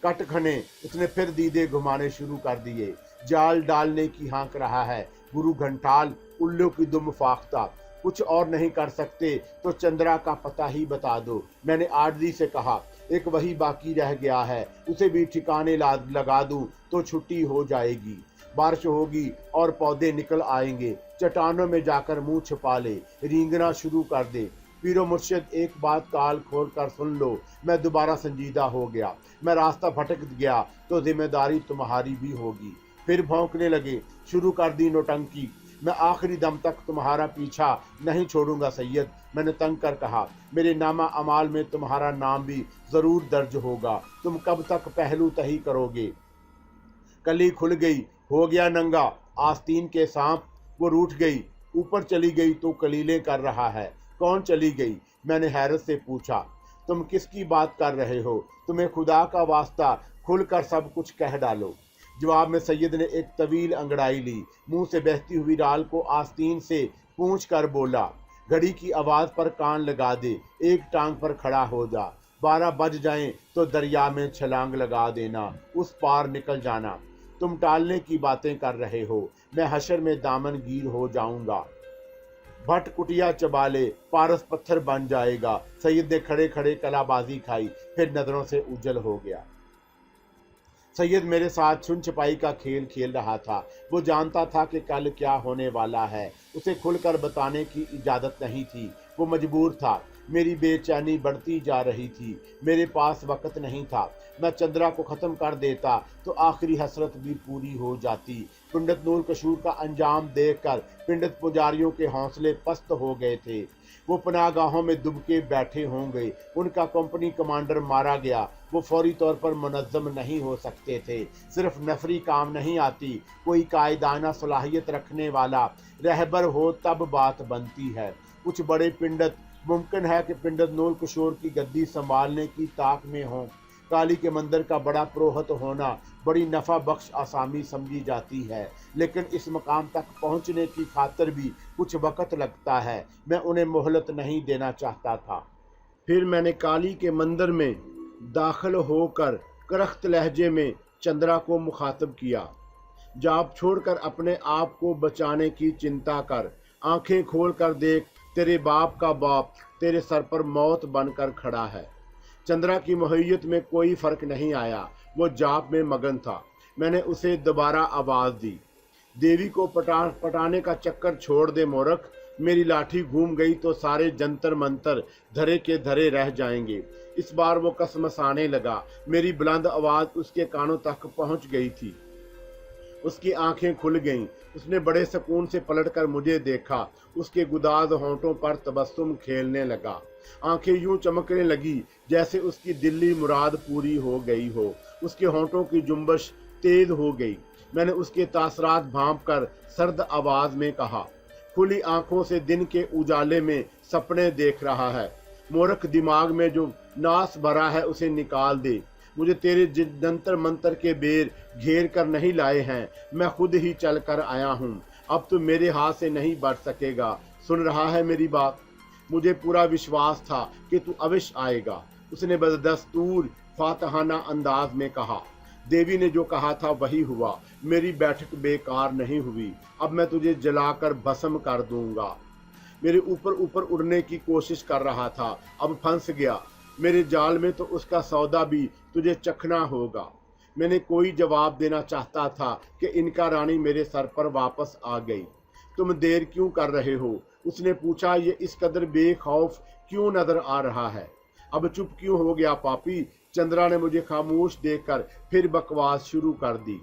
A: कट खने उसने फिर दीदे घुमाने शुरू कर दिए। जाल डालने की हाँक रहा है। गुरु घंटाल उल्लू की दुम फाख्ता। कुछ और नहीं कर सकते तो चंद्रा का पता ही बता दो। मैंने आरजी से कहा, एक वही बाकी रह गया है, उसे भी ठिकाने लगा दूं तो छुट्टी हो जाएगी। बारिश होगी और पौधे निकल आएंगे। चट्टानों में जाकर मुंह छुपा ले, रींगना शुरू कर दे। पीरो मुर्शिद, एक बात काल खोल कर सुन लो। मैं दोबारा संजीदा हो गया। मैं रास्ता भटक गया तो जिम्मेदारी तुम्हारी भी होगी। फिर भौंकने लगे। शुरू कर दी नौटंकी। मैं आखिरी दम तक तुम्हारा पीछा नहीं छोड़ूंगा सैयद। मैंने तंग कर कहा। मेरे नामा अमाल में तुम्हारा नाम भी जरूर दर्ज होगा। तुम कब तक पहलू तही करोगे? कली खुल गई, हो गया नंगा। आस्तीन के सांप। वो रूठ गई, ऊपर चली गई तो कलीलें कर रहा है। कौन चली गई? मैंने हैरत से पूछा। तुम किसकी बात कर रहे हो? तुम्हें खुदा का वास्ता खुलकर सब कुछ कह डालो। जवाब में सैयद ने एक तवील अंगड़ाई ली। मुंह से बहती हुई राल को आस्तीन से पूंछ कर बोला, घड़ी की आवाज़ पर कान लगा दे, एक टांग पर खड़ा हो जा। 12 बज जाएं तो दरिया में छलांग लगा देना, उस पार निकल जाना। तुम टालने की बातें कर रहे हो। मैं हशर में दामन गिर हो जाऊंगा। भट कुटिया चबा ले, पारस पत्थर बन जाएगा। सैयद ने खड़े खड़े कलाबाजी खाई, फिर नजरों से उजल हो गया। सैयद मेरे साथ छुन छिपाई का खेल खेल रहा था। वो जानता था कि कल क्या होने वाला है। उसे खुलकर बताने की इजाज़त नहीं थी। वो मजबूर था। मेरी बेचैनी बढ़ती जा रही थी। मेरे पास वक्त नहीं था। मैं चंद्रा को ख़त्म कर देता तो आखिरी हसरत भी पूरी हो जाती। पंडित नूर कशूर का अंजाम देखकर पंडित पुजारियों के हौसले पस्त हो गए थे। वो पनाहगाहों में दुबके बैठे होंगे। उनका कंपनी कमांडर मारा गया। वो फौरी तौर पर मुनज़्ज़म नहीं हो सकते थे। सिर्फ नफरी काम नहीं आती, कोई कायदाना सलाहियत रखने वाला रहबर हो तब बात बनती है। कुछ बड़े पंडित मुमकिन है कि पंडित नूर किशोर की गद्दी संभालने की ताक में हों। काली के मंदिर का बड़ा पुरोहित होना बड़ी नफ़ा बख्श आसामी समझी जाती है, लेकिन इस मकाम तक पहुंचने की खातिर भी कुछ वक्त लगता है। मैं उन्हें मोहलत नहीं देना चाहता था। फिर मैंने काली के मंदिर में दाखिल होकर करख्त लहजे में चंद्रा को मुखातब किया। जाप छोड़कर अपने आप को बचाने की चिंता कर। आंखें खोल कर देख, तेरे बाप का बाप तेरे सर पर मौत बनकर खड़ा है। चंद्रा की मोहय्यत में कोई फर्क नहीं आया। वो जाप में मगन था। मैंने उसे दोबारा आवाज़ दी, देवी को पटाने का चक्कर छोड़ दे मूर्ख। मेरी लाठी घूम गई तो सारे जंतर मंतर धरे के धरे रह जाएंगे। इस बार वो कसमसाने लगा। मेरी बुलंद आवाज़ उसके कानों तक पहुंच गई थी। उसकी आंखें खुल गईं। उसने बड़े सुकून से पलटकर मुझे देखा। उसके गुदाज होंठों पर तबस्सुम खेलने लगा। आंखें यूं चमकने लगी जैसे उसकी दिल्ली मुराद पूरी हो गई हो। उसके होंठों की जुम्बश तेज हो गई। मैंने उसके तासरात भांपकर सर्द आवाज में कहा, खुली आंखों से दिन के उजाले में सपने देख रहा है। मूर्ख, दिमाग में जो नास भरा है उसे निकाल दे। मुझे तेरे जंतर मंतर के बेर घेर कर नहीं लाए हैं। मैं खुद ही चल कर आया हूँ। अब तो मेरे हाथ से नहीं बढ़ सकेगा। सुन रहा है मेरी बात? मुझे पूरा विश्वास था कि तू अवश्य आएगा, उसने बदस्तूर फातहाना अंदाज में कहा। देवी ने जो कहा था वही हुआ। मेरी बैठक बेकार नहीं हुई। अब मैं तुझे जलाकर भस्म कर दूंगा। मेरे ऊपर ऊपर उड़ने की कोशिश कर रहा था, अब फंस गया। मेरे जाल में तो उसका सौदा भी तुझे चखना होगा। मैंने कोई जवाब देना चाहता था कि इनका रानी मेरे सर पर वापस आ गई। तुम देर क्यों कर रहे हो? उसने पूछा। ये इस कदर बेखौफ क्यों नजर आ रहा है? अब चुप क्यों हो गया पापी? चंद्रा ने मुझे खामोश देखकर फिर बकवास शुरू कर दी।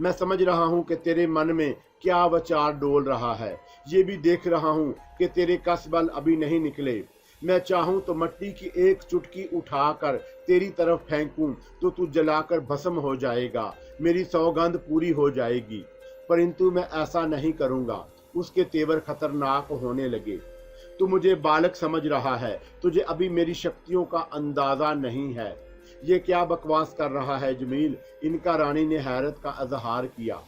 A: मैं समझ रहा हूँ कि तेरे मन में क्या विचार डोल रहा है। ये भी देख रहा हूँ कि तेरे कसबल अभी नहीं निकले। मैं चाहूँ तो मट्टी की एक चुटकी उठाकर तेरी तरफ फेंकूं तो तू जलाकर भस्म हो जाएगा। मेरी सौगंध पूरी हो जाएगी, परंतु मैं ऐसा नहीं करूँगा। उसके तेवर खतरनाक होने लगे। तू मुझे बालक समझ रहा है। तुझे अभी मेरी शक्तियों का अंदाजा नहीं है। ये क्या बकवास कर रहा है जमील? इनका रानी ने हैरत का इजहार किया।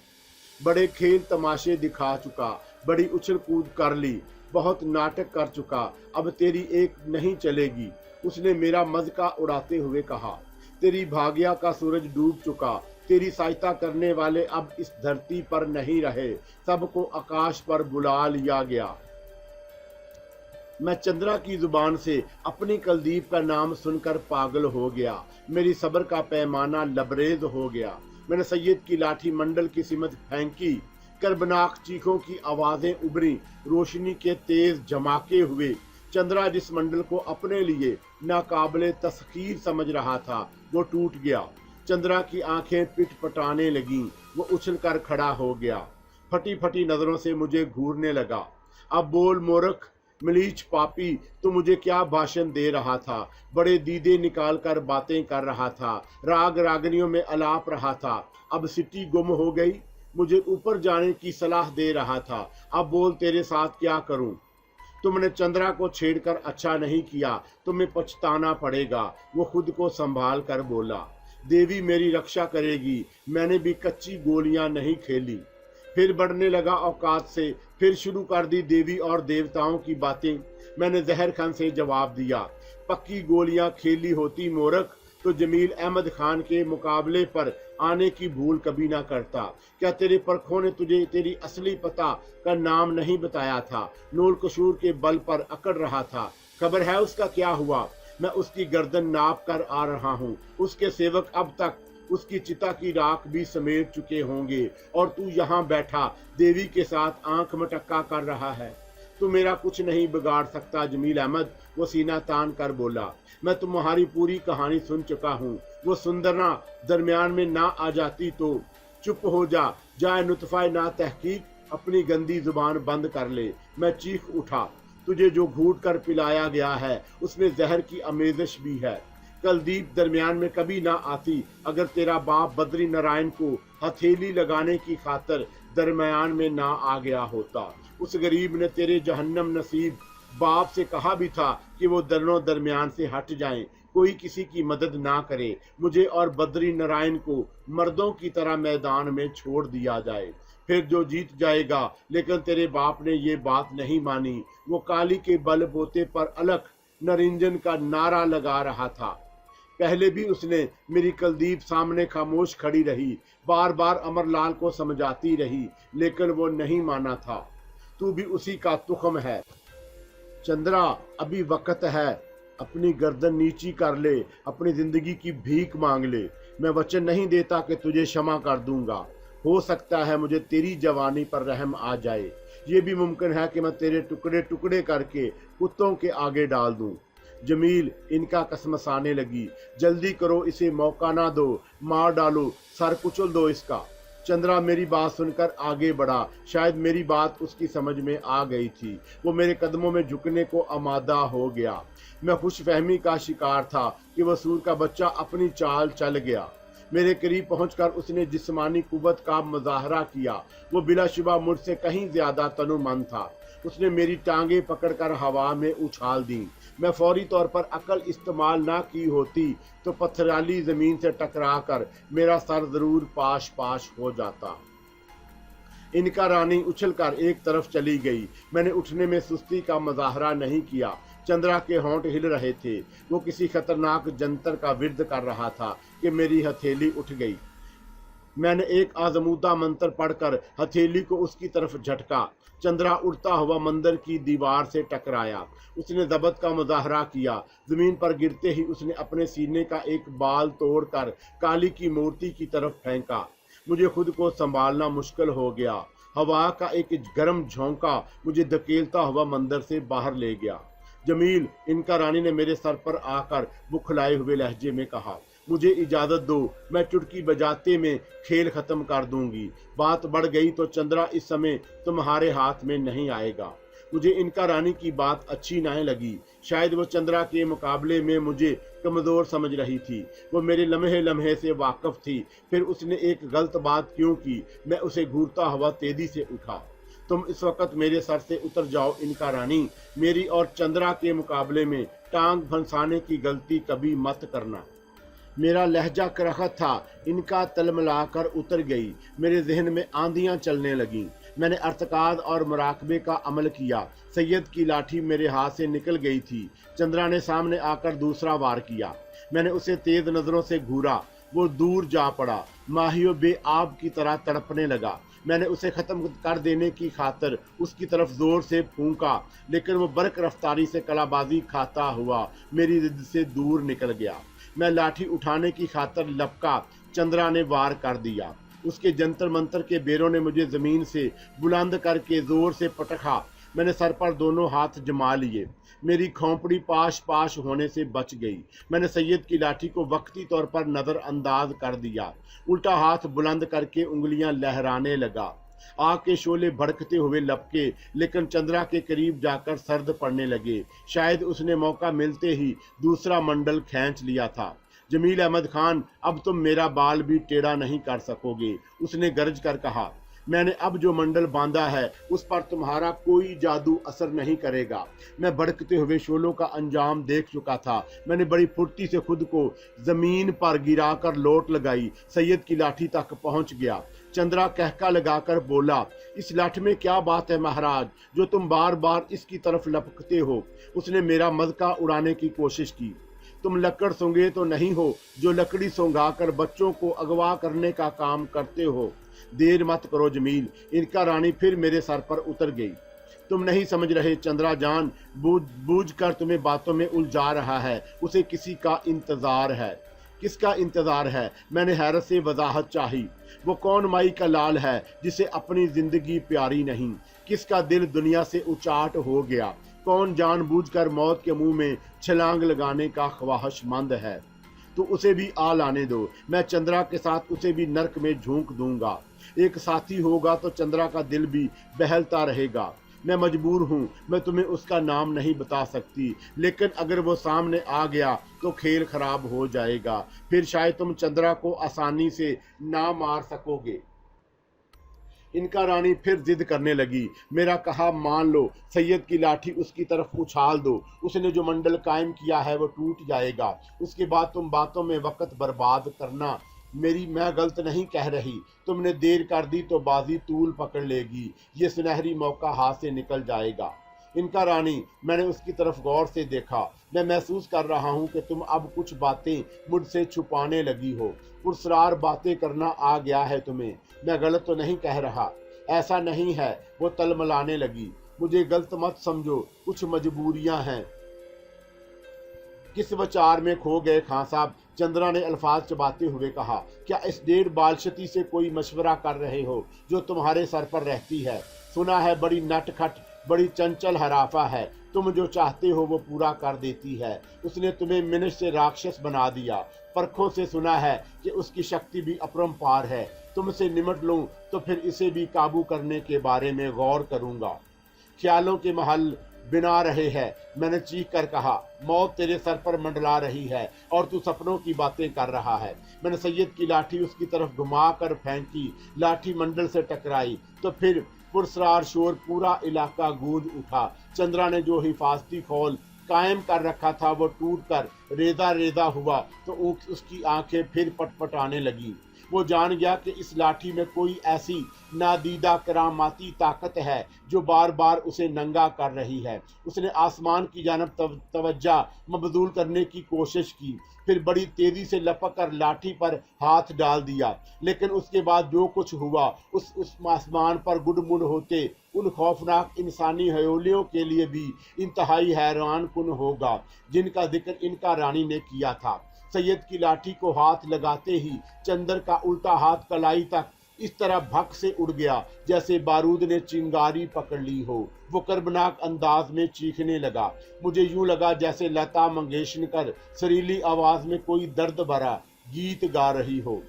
A: बड़े खेल तमाशे दिखा चुका, बड़ी उछल कूद कर ली, बहुत नाटक कर चुका। अब तेरी एक नहीं चलेगी, उसने मेरा मज़का उड़ाते हुए कहा। तेरी भाग्या का सूरज डूब चुका। तेरी सहायता करने वाले अब इस धरती पर नहीं रहे। सबको आकाश पर बुला लिया गया। मैं चंद्रा की जुबान से अपनी कुलदीप का नाम सुनकर पागल हो गया। मेरी सब्र का पैमाना लबरेज हो गया। मैंने सैयद की लाठी मंडल की सिमत फेंकी। कर्बनाक चीखों की आवाजें उभरी। रोशनी के तेज झमाके हुए। चंद्रा जिस मंडल को अपने लिए नाकाबिले तस्खीर समझ रहा था वो टूट गया। चंद्रा की आंखें पिटपटाने लगीं। वो उछलकर खड़ा हो गया। फटी फटी नजरों से मुझे घूरने लगा। अब बोल मूर्ख, मलीच पापी, तू मुझे क्या भाषण दे रहा था? बड़े दीदे निकाल कर बातें कर रहा था, राग रागनियों में अलाप रहा था। अब सिटी गुम हो गई। मुझे ऊपर जाने की सलाह दे रहा था। अब बोल, तेरे साथ क्या करूं? तुमने चंद्रा को छेड़कर अच्छा नहीं किया, तुम्हें पछताना पड़ेगा। वो खुद को संभाल कर बोला। देवी मेरी रक्षा करेगी। मैंने भी कच्ची गोलियां नहीं खेली। फिर बढ़ने लगा औकात से। फिर शुरू कर दी देवी और देवताओं की बातें। मैंने जहर खान से जवाब दिया, पक्की गोलियां खेली होती मूर्ख तो जमील अहमद खान के मुकाबले पर आने की भूल कभी ना करता। क्या तेरे परखों ने तुझे तेरी असली पता का नाम नहीं बताया था? नूर कशूर के बल पर अकड़ रहा था। खबर है उसका क्या हुआ? मैं उसकी गर्दन नाप कर आ रहा हूँ। उसके सेवक अब तक उसकी चिता की राख भी समेट चुके होंगे और तू यहाँ बैठा देवी के साथ आंख मटक्का कर रहा है। तू मेरा कुछ नहीं बिगाड़ सकता जमील अहमद, वो सीना तान कर बोला। मैं तुम्हारी पूरी कहानी सुन चुका हूँ। वो सुंदरना दरमियान में ना आ जाती तो। चुप हो जा, जाए नुतफा ना तहकीक, अपनी गंदी जुबान बंद कर ले। मैं चीख उठा। तुझे जो घूट कर पिलाया गया है उसमें जहर की आमेज़श भी है। कुलदीप दरमियान में कभी ना आती अगर तेरा बाप बद्री नारायण को हथेली लगाने की खातर दरमियान में ना आ गया होता। उस गरीब ने तेरे जहन्नम नसीब बाप से कहा भी था कि वो दोनों दरमियान से हट जाएं, कोई किसी की मदद ना करे, मुझे और बद्री नारायण को मर्दों की तरह मैदान में छोड़ दिया जाए, फिर जो जीत जाएगा। लेकिन तेरे बाप ने ये बात नहीं मानी। वो काली के बलबूते पर अलख नरिंजन का नारा लगा रहा था। पहले भी उसने मेरी कुलदीप सामने खामोश खड़ी रही, बार बार अमरलाल को समझाती रही, लेकिन वो नहीं माना था। तू भी उसी का तुखम है चंद्रा, अभी वक्त है, अपनी गर्दन नीची कर ले, अपनी जिंदगी की भीख मांग ले। मैं वचन नहीं देता कि तुझे क्षमा कर दूंगा। हो सकता है मुझे तेरी जवानी पर रहम आ जाए। ये भी मुमकिन है कि मैं तेरे टुकड़े टुकड़े करके कुत्तों के आगे डाल दूं। जमील इनका कसमसाने लगी। जल्दी करो, इसे मौका ना दो, मार डालो, सर कुचल दो इसका। चंद्रा मेरी बात सुनकर आगे बढ़ा। शायद मेरी बात उसकी समझ में आ गई थी। वो मेरे कदमों में झुकने को आमादा हो गया। मैं खुशफहमी का शिकार था कि वह सूर का बच्चा अपनी चाल चल गया। मेरे करीब पहुंचकर उसने जिस्मानी कुव्वत का मुजाहरा किया। वो बिलाशुबा मुझसे कहीं ज्यादा तनुमंद था। उसने मेरी टांगे पकड़कर हवा में उछाल दी। मैं फौरी तौर पर अकल इस्तेमाल ना की होती तो पत्थराली जमीन से टकराकर मेरा सर जरूर पाश पाश हो जाता। इनका रानी उछलकर एक तरफ चली गई। मैंने उठने में सुस्ती का मुजाहरा नहीं किया। चंद्रा के होंठ हिल रहे थे। वो किसी खतरनाक जंतर का विर्द कर रहा था कि मेरी हथेली उठ गई। मैंने एक आजमूदा मंत्र पढ़कर हथेली को उसकी तरफ झटका। चंद्रा उड़ता हुआ मंदिर की दीवार से टकराया। उसने जबत का मुजाहरा किया। जमीन पर गिरते ही उसने अपने सीने का एक बाल तोड़कर काली की मूर्ति की तरफ फेंका। मुझे खुद को संभालना मुश्किल हो गया। हवा का एक गर्म झोंका मुझे धकेलता हुआ मंदिर से बाहर ले गया। जमील, इनका रानी ने मेरे सर पर आकर बुखलाए हुए लहजे में कहा, मुझे इजाजत दो, मैं चुटकी बजाते में खेल खत्म कर दूंगी। बात बढ़ गई तो चंद्रा इस समय तुम्हारे हाथ में नहीं आएगा। मुझे इनका रानी की बात अच्छी नहीं लगी। शायद वो चंद्रा के मुकाबले में मुझे कमजोर समझ रही थी। वो मेरे लम्हे लम्हे से वाकिफ थी। फिर उसने एक गलत बात क्यों की? मैं उसे घूरता हुआ तेजी से उठा। तुम इस वक्त मेरे सर से उतर जाओ इनका रानी। मेरी और चंद्रा के मुकाबले में टांग फंसाने की गलती कभी मत करना। मेरा लहजा करखत था। इनका तलमलाकर उतर गई। मेरे जहन में आंधियां चलने लगीं। मैंने अर्तकाद और मुराकबे का अमल किया। सैयद की लाठी मेरे हाथ से निकल गई थी। चंद्रा ने सामने आकर दूसरा वार किया। मैंने उसे तेज नजरों से घूरा। वो दूर जा पड़ा, माहियो बेआब की तरह तड़पने लगा। मैंने उसे खत्म कर देने की खातिर उसकी तरफ जोर से फूंका, लेकिन वो बरक रफ्तारी से कलाबाजी खाता हुआ मेरी जिद से दूर निकल गया। मैं लाठी उठाने की खातिर लपका। चंद्रा ने वार कर दिया। उसके जंतर मंतर के बेरों ने मुझे जमीन से बुलंद करके जोर से पटखा। मैंने सर पर दोनों हाथ जमा लिए। मेरी खोपड़ी पाश पाश होने से बच गई। मैंने सैयद की लाठी को वक्ती तौर पर नज़रअंदाज कर दिया। उल्टा हाथ बुलंद करके उंगलियां लहराने लगा। आग के शोले भड़कते हुए लपके, लेकिन चंद्रा के करीब जाकर सर्द पड़ने लगे। शायद उसने मौका मिलते ही दूसरा मंडल खींच लिया था। जमील अहमद खान, अब तुम मेरा बाल भी टेढ़ा नहीं कर सकोगे, उसने गरज कर कहा। मैंने अब जो मंडल बांधा है उस पर तुम्हारा कोई जादू असर नहीं करेगा। मैं भड़कते हुए शोलों का अंजाम देख चुका था। मैंने बड़ी फुर्ती से खुद को जमीन पर गिराकर लोट लगाई। सैयद की लाठी तक पहुंच गया। चंद्रा कहका लगाकर बोला, इस लाठी में क्या बात है महाराज, जो तुम बार बार इसकी तरफ लपकते हो? उसने मेरा मज़का उड़ाने की कोशिश की। तुम लकड़ सोंगे तो नहीं हो जो लकड़ी सोंगाकर बच्चों को अगवा करने का काम करते हो। देर मत करो जमील, इनका रानी फिर मेरे सर पर उतर गई। तुम नहीं समझ रहे चंद्रा जान, बूझ कर तुम्हें बातों में उलझा रहा है। उसे किसी का इंतजार है। किसका इंतजार है? मैंने हैरत से वजाहत चाही। वो कौन माई का लाल है जिसे अपनी जिंदगी प्यारी नहीं? किसका दिल दुनिया से उचाट हो गया? कौन जानबूझकर मौत के मुंह में छलांग लगाने का ख्वाहिशमंद है? तो उसे भी आ लाने दो, मैं चंद्रा के साथ उसे भी नर्क में झोंक दूंगा। एक साथी होगा तो चंद्रा का दिल भी बहलता रहेगा। मैं मजबूर हूँ, मैं तुम्हें उसका नाम नहीं बता सकती, लेकिन अगर वो सामने आ गया तो खेल खराब हो जाएगा। फिर शायद तुम चंद्रा को आसानी से ना मार सकोगे। इनका रानी फिर जिद करने लगी। मेरा कहा मान लो, सैयद की लाठी उसकी तरफ उछाल दो। उसने जो मंडल कायम किया है वो टूट जाएगा। उसके बाद तुम बातों में वक्त बर्बाद करना। मैं गलत नहीं कह रही। तुमने देर कर दी तो बाजी तूल पकड़ लेगी। ये सुनहरी मौका हाथ से निकल जाएगा। इनका रानी, मैंने उसकी तरफ गौर से देखा। मैं महसूस कर रहा हूँ कि तुम अब कुछ बातें मुझसे छुपाने लगी हो। पुरस्रार बातें करना आ गया है तुम्हें। मैं गलत तो नहीं कह रहा। ऐसा नहीं है। वो तलमलाने लगी। मुझे गलत मत समझो, कुछ मजबूरियां हैं। किस विचार में खो गए खां साहब? चंद्रा ने अल्फाज चबाते हुए कहा। क्या इस डेढ़ बालशती से कोई मशवरा कर रहे हो जो तुम्हारे सर पर रहती है? सुना है बड़ी नटखट, बड़ी चंचल हराफा है। तुम जो चाहते हो वो पूरा कर देती है। उसने तुम्हें मनुष्य से राक्षस बना दिया। परखों से सुना है कि उसकी शक्ति भी अपरंपार है। तुमसे निमट लूं तो फिर इसे भी काबू करने के बारे में गौर करूंगा। ख्यालों के महल बिना रहे हैं। मैंने चीख कर कहा। मौत तेरे सर पर मंडला रही है और तू सपनों की बातें कर रहा है। मैंने सैयद की लाठी उसकी तरफ घुमा कर फेंकी। लाठी मंडल से टकराई तो फिर पुरस्रार शोर, पूरा इलाका गूंज उठा। चंद्रा ने जो हिफाजती खौल कायम कर रखा था वो टूट कर रेजा रेजा हुआ तो उसकी आंखें फिर पटपटाने लगी। वो जान गया कि इस लाठी में कोई ऐसी नादीदा करामाती ताकत है जो बार बार उसे नंगा कर रही है। उसने आसमान की जानब तवज्जो मबजूल करने की कोशिश की, फिर बड़ी तेजी से लपक कर लाठी पर हाथ डाल दिया। लेकिन उसके बाद जो कुछ हुआ उस आसमान पर गुडमुड होते उन खौफनाक इंसानी हयोलियों के लिए भी इंतहाई हैरान कुन होगा जिनका जिक्र इनका रानी ने किया था। सैयद की लाठी को हाथ लगाते ही चंदर का उल्टा हाथ कलाई तक इस तरह भक से उड़ गया जैसे बारूद ने चिंगारी पकड़ ली हो। वो कर्बनाक अंदाज में चीखने लगा। मुझे यूं लगा जैसे लता मंगेशकर सरीली आवाज में कोई दर्द भरा गीत गा रही हो।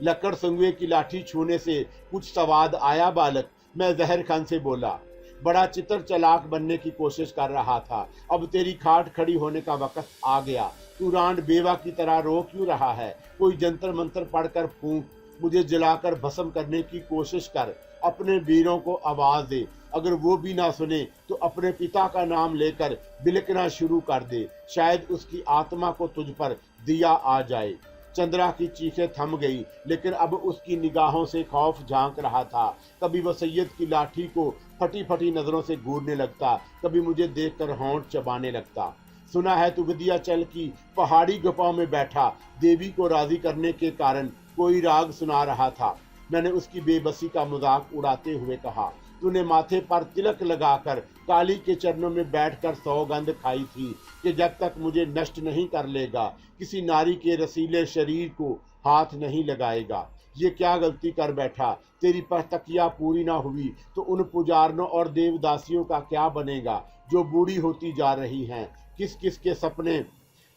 A: लकड़ संगुए की लाठी छूने से कुछ स्वाद आया बालक? मैं जहर खान से बोला। बड़ा चित्र चलाक बनने की कोशिश कर रहा था। अब तेरी खाट खड़ी होने का वक्त आ गया। तू रांड बेवा की तरह रो क्यों रहा है? कोई जंतर मंत्र पढ़कर फूंक, मुझे जलाकर भस्म करने की कोशिश कर। अपने वीरों को आवाज दे। अगर वो भी ना सुने तो अपने पिता का नाम लेकर बिलकना शुरू कर दे। शायद उसकी आत्मा को तुझ पर दिया आ जाए। चंद्रा की चीखें थम गई, लेकिन अब उसकी निगाहों से खौफ झांक रहा था। कभी वह सैयद की लाठी को फटी फटी नजरों से घूरने लगता, कभी मुझे देखकर होंठ चबाने लगता। सुना है तू विंध्याचल की पहाड़ी गुफाओं में बैठा देवी को राजी करने के कारण कोई राग सुना रहा था। मैंने उसकी बेबसी का मजाक उड़ाते हुए कहा। तूने माथे पर तिलक लगाकर काली के चरणों में बैठकर सौगंध खाई थी कि जब तक मुझे नष्ट नहीं कर लेगा किसी नारी के रसीले शरीर को हाथ नहीं लगाएगा। ये क्या गलती कर बैठा? तेरी तकिया पूरी ना हुई तो उन पुजारनों और देवदासियों का क्या बनेगा जो बूढ़ी होती जा रही हैं? किस किस के सपने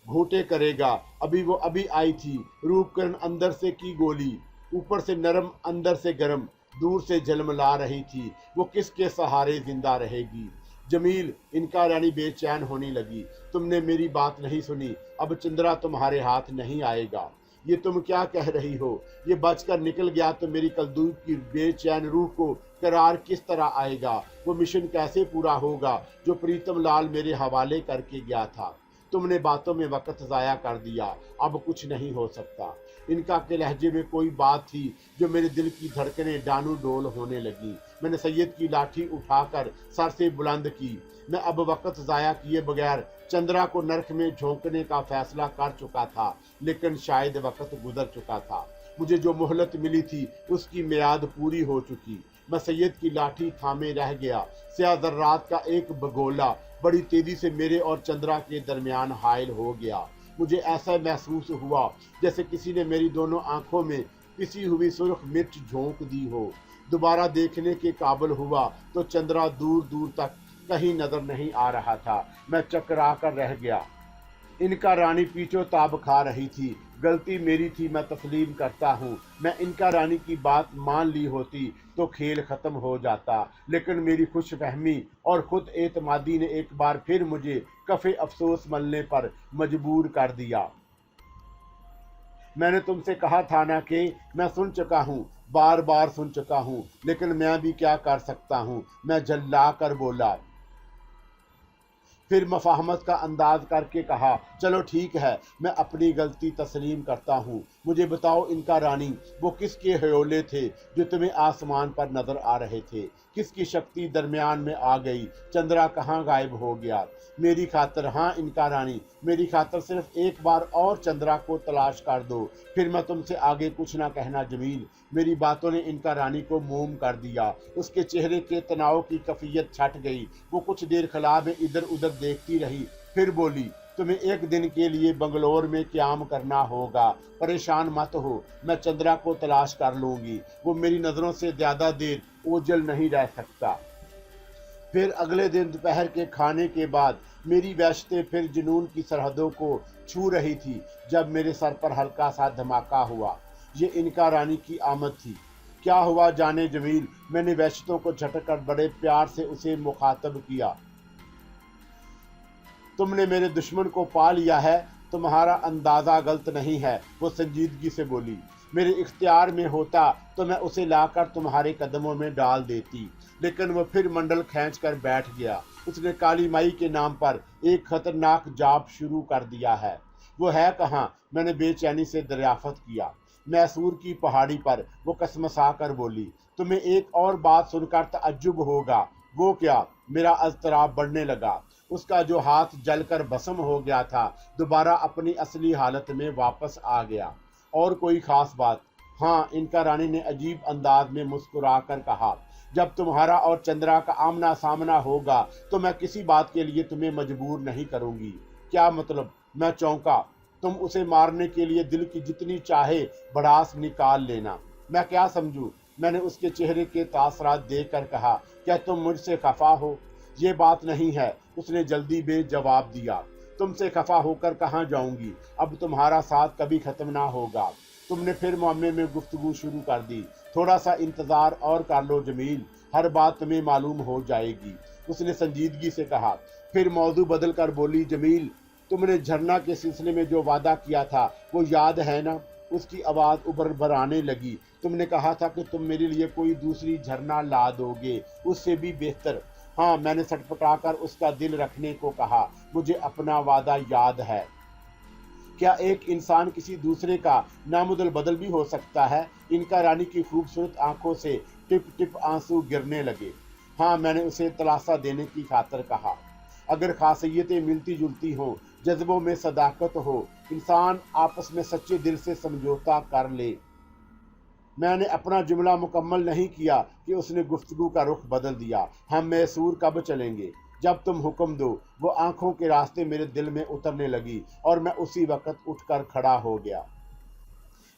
A: घोटे करेगा? अभी वो अभी आई थी, रूपकरण अंदर से की गोली, ऊपर से नरम अंदर से गर्म, दूर से झलमला रही थी। वो किसके सहारे जिंदा रहेगी? जमील, इनका रानी बेचैन होने लगी। तुमने मेरी बात नहीं सुनी। अब चंद्रा तुम्हारे हाथ नहीं आएगा। ये तुम क्या कह रही हो? ये बचकर निकल गया तो मेरी कलदूब की बेचैन रूह को करार किस तरह आएगा? वो मिशन कैसे पूरा होगा जो प्रीतम लाल मेरे हवाले करके गया था? तुमने बातों में वक्त जाया कर दिया। अब कुछ नहीं हो सकता। इनका के लहजे में कोई बात थी जो मेरे दिल की धड़कनें डानू डोल होने लगी। मैंने सैयद की लाठी उठाकर सर से बुलंद की। मैं अब वक्त जाया किए बगैर चंद्रा को नरक में झोंकने का फैसला कर चुका था, लेकिन शायद वक्त गुजर चुका था। मुझे जो मोहलत मिली थी उसकी मियाद पूरी हो चुकी। मैं सैयद की लाठी थामे रह गया। स्याह जर्रात का एक बगोला बड़ी तेजी से मेरे और चंद्रा के दरमियान हायल हो गया। मुझे ऐसा महसूस हुआ जैसे किसी ने मेरी दोनों आंखों में पिसी हुई सुर्ख मिर्च झोंक दी हो। दोबारा देखने के काबिल हुआ तो चंद्रा दूर दूर तक कहीं नजर नहीं आ रहा था। मैं चकरा कर रह गया। इनका रानी पीछो ताब खा रही थी। गलती मेरी थी, मैं तस्लीम करता हूँ। मैं इनका रानी की बात मान ली होती तो खेल खत्म हो जाता, लेकिन मेरी खुशफहमी और खुद एतमादी ने एक बार फिर मुझे कफे अफसोस मलने पर मजबूर कर दिया। मैंने तुमसे कहा था ना कि मैं सुन चुका हूँ, बार बार सुन चुका हूँ, लेकिन मैं भी क्या कर सकता हूँ। मैं झल्ला कर बोला। फिर मफाहमत का अंदाज करके कहा, चलो ठीक है, मैं अपनी गलती तस्लीम करता हूँ। मुझे बताओ इनका रानी, वो किसके हयोले थे जो तुम्हें आसमान पर नजर आ रहे थे? किसकी शक्ति दरमियान में आ गई? चंद्रा कहाँ गायब हो गया? मेरी खातर, हाँ इनका रानी, मेरी खातर सिर्फ एक बार और चंद्रा को तलाश कर दो, फिर मैं तुमसे आगे कुछ ना कहना जमील। मेरी बातों ने इनका रानी को मोम कर दिया। उसके चेहरे के तनाव की कफियत छट गई। वो कुछ देर खला में इधर उधर देखती रही, फिर बोली, तुम्हें एक दिन के लिए बंगलोर में क्याम करना होगा। परेशान मत हो, मैं चंद्रा को तलाश कर लूंगी। वो मेरी नजरों से ज्यादा देर ओझल नहीं रह सकता। फिर अगले दिन दोपहर के खाने के बाद मेरी वहशतें फिर जुनून की सरहदों को छू रही थी जब मेरे सर पर हल्का सा धमाका हुआ। ये इनका रानी की आमद थी। क्या हुआ जाने जमील? मैंने वहशतों को झटकर बड़े प्यार से उसे मुखातब किया। तुमने मेरे दुश्मन को पा लिया है, तुम्हारा अंदाजा गलत नहीं है, वो संजीदगी से बोली। मेरे इख्तियार में होता तो मैं उसे लाकर तुम्हारे कदमों में डाल देती, लेकिन वो फिर मंडल खींच कर बैठ गया। उसने काली माई के नाम पर एक खतरनाक जाप शुरू कर दिया है। वो है कहाँ? मैंने बेचैनी से दरियाफत किया। मैसूर की पहाड़ी पर, वो कसमसा कर बोली। तुम्हें एक और बात सुनकर तअज्जुब होगा। वो क्या? मेरा अज़तराब बढ़ने लगा। उसका जो हाथ जलकर भस्म हो गया था दोबारा अपनी असली हालत में वापस आ गया। और कोई खास बात? हाँ, इनका रानी ने अजीब अंदाज में मुस्कुरा कर कहा, जब तुम्हारा और चंद्रा का आमना सामना होगा तो मैं किसी बात के लिए तुम्हें मजबूर नहीं करूंगी। क्या मतलब? मैं चौंका। तुम उसे मारने के लिए दिल की जितनी चाहे भड़ास निकाल लेना, मैं क्या समझूं? मैंने उसके चेहरे के तासरात देखकर कहा, क्या तुम मुझसे खफा हो? ये बात नहीं है, उसने जल्दी में जवाब दिया। तुमसे खफा होकर कहाँ जाऊंगी? अब तुम्हारा साथ कभी खत्म ना होगा। तुमने फिर मामले में गुफ्तगू शुरू कर दी। थोड़ा सा इंतजार और कर लो जमील, हर बात तुम्हें मालूम हो जाएगी, उसने संजीदगी से कहा। फिर मौजू बदल कर बोली, जमील, तुमने झरना के सिलसिले में जो वादा किया था वो याद है ना? उसकी आवाज़ उबर आने लगी। तुमने कहा था कि तुम मेरे लिए कोई दूसरी झरना ला दोगे, उससे भी बेहतर। हाँ, मैंने सटपटाकर उसका दिल रखने को कहा। मुझे अपना वादा याद है। क्या एक इंसान किसी दूसरे का नामुदल बदल भी हो सकता है? इनका रानी की खूबसूरत आंखों से टिप टिप आंसू गिरने लगे। हाँ, मैंने उसे तलाशा देने की खातिर कहा। अगर खासियतें मिलती जुलती हों, जज्बों में सदाकत हो, इंसान आपस में सच्चे दिल से समझौता कर ले। मैंने अपना जुमला मुकम्मल नहीं किया कि उसने गुफ्तगू का रुख बदल दिया। हम मैसूर कब चलेंगे? जब तुम हुक्म दो। वो आंखों के रास्ते मेरे दिल में उतरने लगी और मैं उसी वक्त उठकर खड़ा हो गया।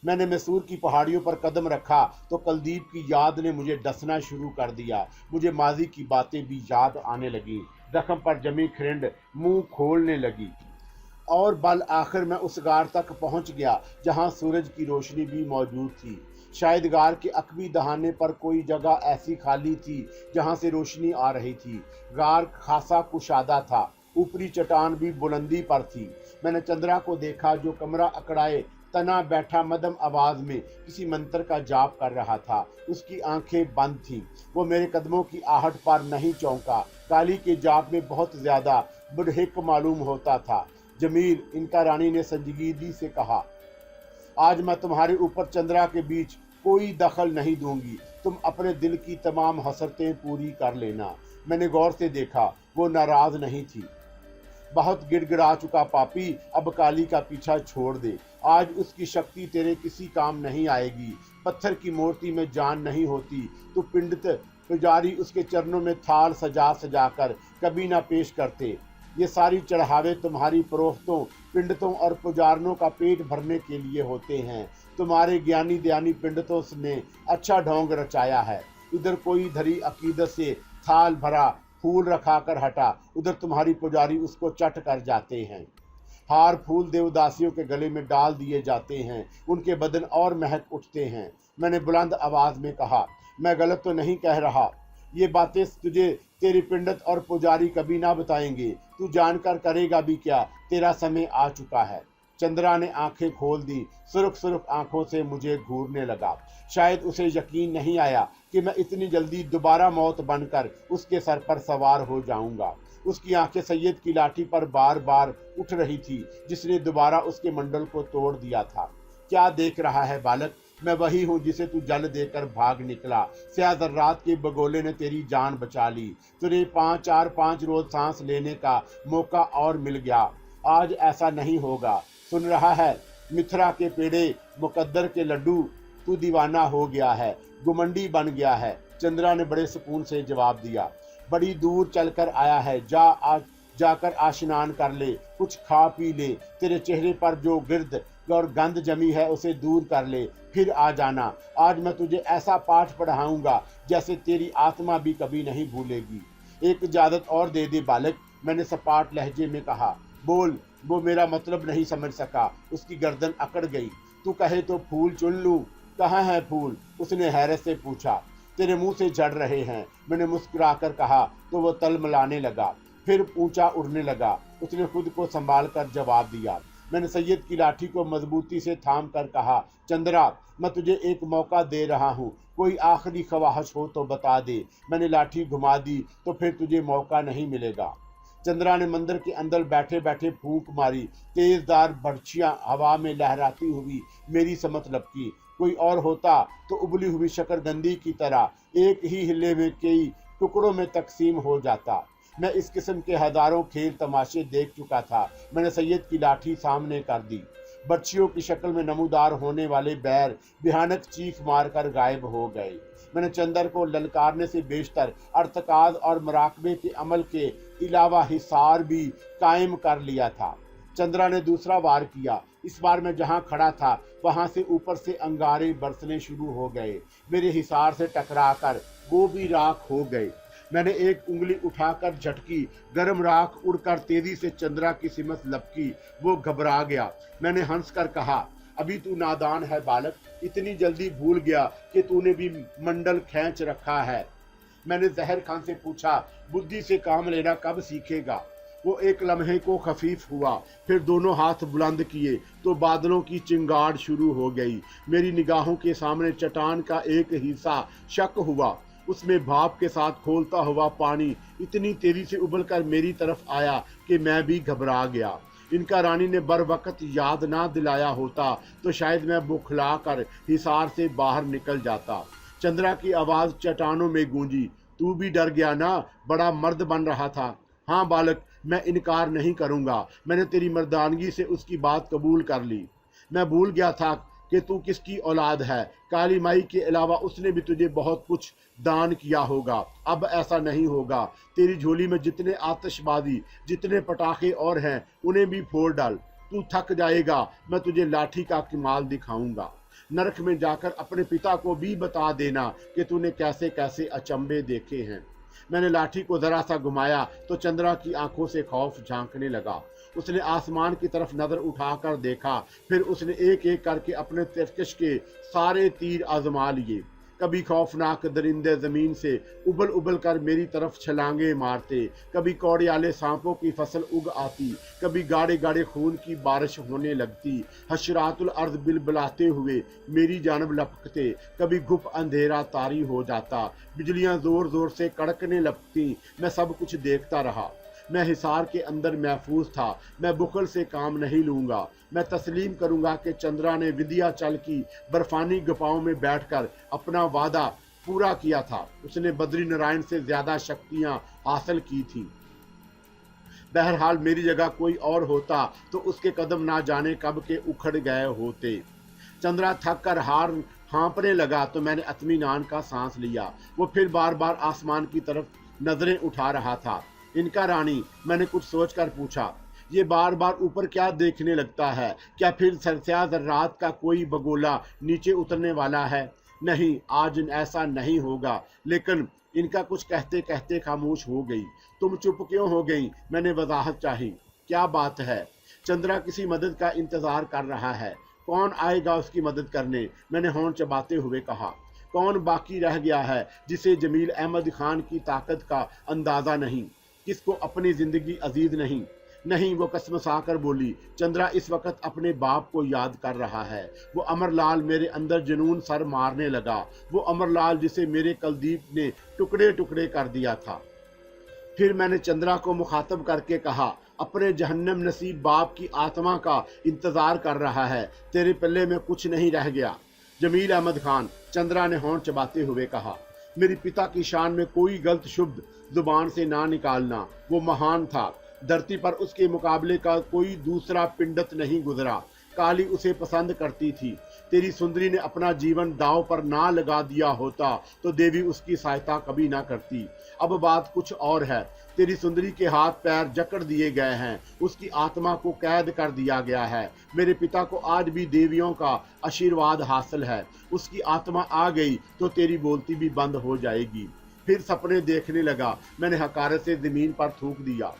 A: मैंने मैसूर की पहाड़ियों पर कदम रखा तो कुलदीप की याद ने मुझे डसना शुरू कर दिया। मुझे माजी की बातें भी याद आने लगी। जख्म पर जमी खरिंड मुंह खोलने लगी और बल आखिर मैं उस गार तक पहुंच गया जहां सूरज की रोशनी भी मौजूद थी। शायद गार के अकबी दहाने पर कोई जगह ऐसी खाली थी जहां से रोशनी आ रही थी। गार खासा कुशादा था, ऊपरी चट्टान भी बुलंदी पर थी। मैंने चंद्रा को देखा जो कमरा अकड़ाए तना बैठा मदम आवाज में किसी मंत्र का जाप कर रहा था। उसकी आंखें बंद थीं। वो मेरे कदमों की आहट पर नहीं चौंका। काली के जाप में बहुत ज्यादा बुढ़हिक मालूम होता था। जमील, इनका रानी ने संजीदगी से कहा, आज मैं तुम्हारे ऊपर चंद्रा के बीच कोई दखल नहीं दूंगी। तुम अपने दिल की तमाम हसरतें पूरी कर लेना। मैंने गौर से देखा, वो नाराज नहीं थी। बहुत गिड़गिड़ा चुका पापी, अब काली का पीछा छोड़ दे। आज उसकी शक्ति तेरे किसी काम नहीं आएगी। पत्थर की मूर्ति में जान नहीं होती तो पिंडित पुजारी उसके चरणों में थाल सजा सजा कर कभी ना पेश करते। ये सारी चढ़ावे तुम्हारी प्रोक्तों, पिंडतों और पुजारनों का पेट भरने के लिए होते हैं। तुम्हारे ज्ञानी दयानी पिंडतों ने अच्छा ढोंग रचाया है। इधर कोई धरी अकीदत से थाल भरा फूल रखा कर हटा, उधर तुम्हारी पुजारी उसको चट कर जाते हैं। हार फूल देवदासियों के गले में डाल दिए जाते हैं, उनके बदन और महक उठते हैं। मैंने बुलंद आवाज में कहा, मैं गलत तो नहीं कह रहा? ये बातें तुझे तेरी पिंडत और पुजारी कभी ना बताएंगे। तू जानकर करेगा भी क्या? तेरा समय आ चुका है। चंद्रा ने आंखें खोल दी। सुर्ख सुर्ख आंखों से मुझे घूरने लगा। शायद उसे यकीन नहीं आया कि मैं इतनी जल्दी दोबारा मौत बनकर उसके सर पर सवार हो जाऊंगा। उसकी आंखें सैयद की लाठी पर बार बार उठ रही थी, जिसने दोबारा उसके मंडल को तोड़ दिया था। क्या देख रहा है बालक? मैं वही हूँ जिसे तू जल देकर भाग निकला। स्याह जर्रात के बगोले ने तेरी जान बचा ली। तुझे 5 रोज सांस लेने का मौका और मिल गया। आज ऐसा नहीं होगा। सुन रहा है? मिथरा के पेड़े, मुकद्दर के लड्डू, तू दीवाना हो गया है, गुमंडी बन गया है। चंद्रा ने बड़े सुकून से जवाब दिया। बड़ी दूर चलकर आया है, जाकर आशनान कर ले, कुछ खा पी ले। तेरे चेहरे पर जो गिर्द और गंद जमी है उसे दूर कर ले, फिर आ जाना। आज मैं तुझे ऐसा पाठ पढ़ाऊंगा जैसे तेरी आत्मा भी कभी नहीं भूलेगी। एक इजाजत और दे दे बालक, मैंने सपाट लहजे में कहा। बोल। वो मेरा मतलब नहीं समझ सका। उसकी गर्दन अकड़ गई। तू कहे तो फूल चुन लूं? कहाँ है फूल? उसने हैरत से पूछा। तेरे मुंह से झड़ रहे हैं, मैंने मुस्कुराकर कहा। तो वो तलमलाने लगा, फिर ऊंचा उड़ने लगा। उसने खुद को संभाल कर जवाब दिया। मैंने सैयद की लाठी को मजबूती से थाम कर कहा, चंद्रा, मैं तुझे एक मौका दे रहा हूँ, कोई आखिरी ख्वाहिश हो तो बता दे। मैंने लाठी घुमा दी तो फिर तुझे मौका नहीं मिलेगा। चंद्रा ने मंदिर के अंदर बैठे बैठे फूंक मारी। तेजदार बर्छियां हवा में लहराती हुई मेरी समत लपकी। कोई और होता तो उबली हुई शकरगंदी की तरह एक ही हिल्ले में कई टुकड़ों में तकसीम हो जाता। मैं इस किस्म के हजारों खेल तमाशे देख चुका था। मैंने सैयद की लाठी सामने कर दी। बर्छियों की शक्ल में नमूदार होने वाले बैर भयानक चीख मारकर गायब हो गए। मैंने चंदर को ललकारने से बेशतर अर्तकाज और मराकबे के अमल के अलावा हिसार भी कायम कर लिया था। चंद्रा ने दूसरा वार किया। इस बार मैं जहां खड़ा था वहां से ऊपर से अंगारे बरसने शुरू हो गए। मेरे हिसार से टकराकर वो भी राख हो गए। मैंने एक उंगली उठाकर झटकी। गर्म राख उड़कर तेजी से चंद्रा की सिमत लपकी। वो घबरा गया। मैंने हंस कर कहा, अभी तू नादान है बालक, इतनी जल्दी भूल गया कि तूने भी मंडल खींच रखा है। मैंने जहर खान से पूछा, बुद्धि से काम लेना कब सीखेगा? वो एक लम्हे को खफीफ हुआ, फिर दोनों हाथ बुलंद किए तो बादलों की चिंगाड़ शुरू हो गई। मेरी निगाहों के सामने चट्टान का एक हिस्सा शक हुआ। उसमें भाप के साथ खोलता हुआ पानी इतनी तेजी से उबलकर मेरी तरफ आया कि मैं भी घबरा गया। इनका रानी ने बर वक्त याद ना दिलाया होता तो शायद मैं बुखला कर हिसार से बाहर निकल जाता। चंद्रा की आवाज चट्टानों में गूंजी, तू भी डर गया ना? बड़ा मर्द बन रहा था। हाँ बालक, मैं इनकार नहीं करूंगा। मैंने तेरी मर्दानगी से उसकी बात कबूल कर ली। मैं भूल गया था कि तू किसकी औलाद है। काली माई के अलावा उसने भी तुझे बहुत कुछ दान किया होगा। अब ऐसा नहीं होगा। तेरी झोली में जितने आतिशबाजी, जितने पटाखे और हैं, उन्हें भी फोड़ डाल। तू थक जाएगा। मैं तुझे लाठी का कमाल दिखाऊंगा। नरक में जाकर अपने पिता को भी बता देना कि तूने कैसे कैसे अचंभे देखे हैं। मैंने लाठी को जरा सा घुमाया तो चंद्रा की आंखों से खौफ झांकने लगा। उसने आसमान की तरफ नजर उठाकर देखा। फिर उसने एक एक करके अपने तिरकश के सारे तीर आजमा लिए। कभी खौफनाक दरिंदे जमीन से उबल उबल कर मेरी तरफ छलांगे मारते, कभी कौड़ियाले सांपों की फसल उग आती, कभी गाढ़े गाढ़े खून की बारिश होने लगती। हशरातुल अर्ज बिलबिलाते हुए मेरी जानब लपकते, कभी गुप अंधेरा तारी हो जाता, बिजलियां जोर जोर से कड़कने लगती। मैं सब कुछ देखता रहा। मैं हिसार के अंदर महफूज था। मैं बुखल से काम नहीं लूंगा। मैं तस्लीम करूंगा कि चंद्रा ने विंध्याचल की बर्फानी गुफाओं में बैठकर अपना वादा पूरा किया था। उसने बद्री नारायण से ज्यादा शक्तियां हासिल की थी। बहरहाल मेरी जगह कोई और होता तो उसके कदम ना जाने कब के उखड़ गए होते। चंद्रा थक कर हार हाँपने लगा तो मैंने इत्मीनान का सांस लिया। वो फिर बार बार आसमान की तरफ नजरें उठा रहा था। इनका रानी, मैंने कुछ सोचकर पूछा, ये बार बार ऊपर क्या देखने लगता है? क्या फिर सरस्या रात का कोई बगोला नीचे उतरने वाला है? नहीं, आज ऐसा नहीं होगा। लेकिन इनका कुछ कहते कहते खामोश हो गई। तुम चुप क्यों हो गई? मैंने वजाहत चाही। क्या बात है? चंद्रा किसी मदद का इंतजार कर रहा है। कौन आएगा उसकी मदद करने? मैंने होंठ चबाते हुए कहा। कौन बाकी रह गया है जिसे जमील अहमद खान की ताकत का अंदाजा नहीं? किसको अपनी जिंदगी अजीज नहीं? नहीं, वो कसमसा कर बोली। चंद्रा इस वक्त अपने बाप को याद कर रहा है। वो अमरलाल, मेरे अंदर जुनून सर मारने लगा। वो अमरलाल जिसे मेरे कुलदीप ने टुकड़े टुकड़े कर दिया था। फिर मैंने चंद्रा को मुखातब करके कहा, अपने जहन्नम नसीब बाप की आत्मा का इंतजार कर रहा है। तेरे पल्ले में कुछ नहीं रह गया। जमील अहमद खान, चंद्रा ने होंठ चबाते हुए कहा। मेरे पिता की शान में कोई गलत शब्द जुबान से ना निकालना। वो महान था। धरती पर उसके मुकाबले का कोई दूसरा पिंडत नहीं गुजरा। काली उसे पसंद करती थी। तेरी सुंदरी ने अपना जीवन दांव पर ना लगा दिया होता तो देवी उसकी सहायता कभी ना करती। अब बात कुछ और है। तेरी सुंदरी के हाथ पैर जकड़ दिए गए हैं। उसकी आत्मा को कैद कर दिया गया है। मेरे पिता को आज भी देवियों का आशीर्वाद हासिल है। उसकी आत्मा आ गई तो तेरी बोलती भी बंद हो जाएगी। फिर सपने देखने लगा। मैंने हकारत से जमीन पर थूक दिया।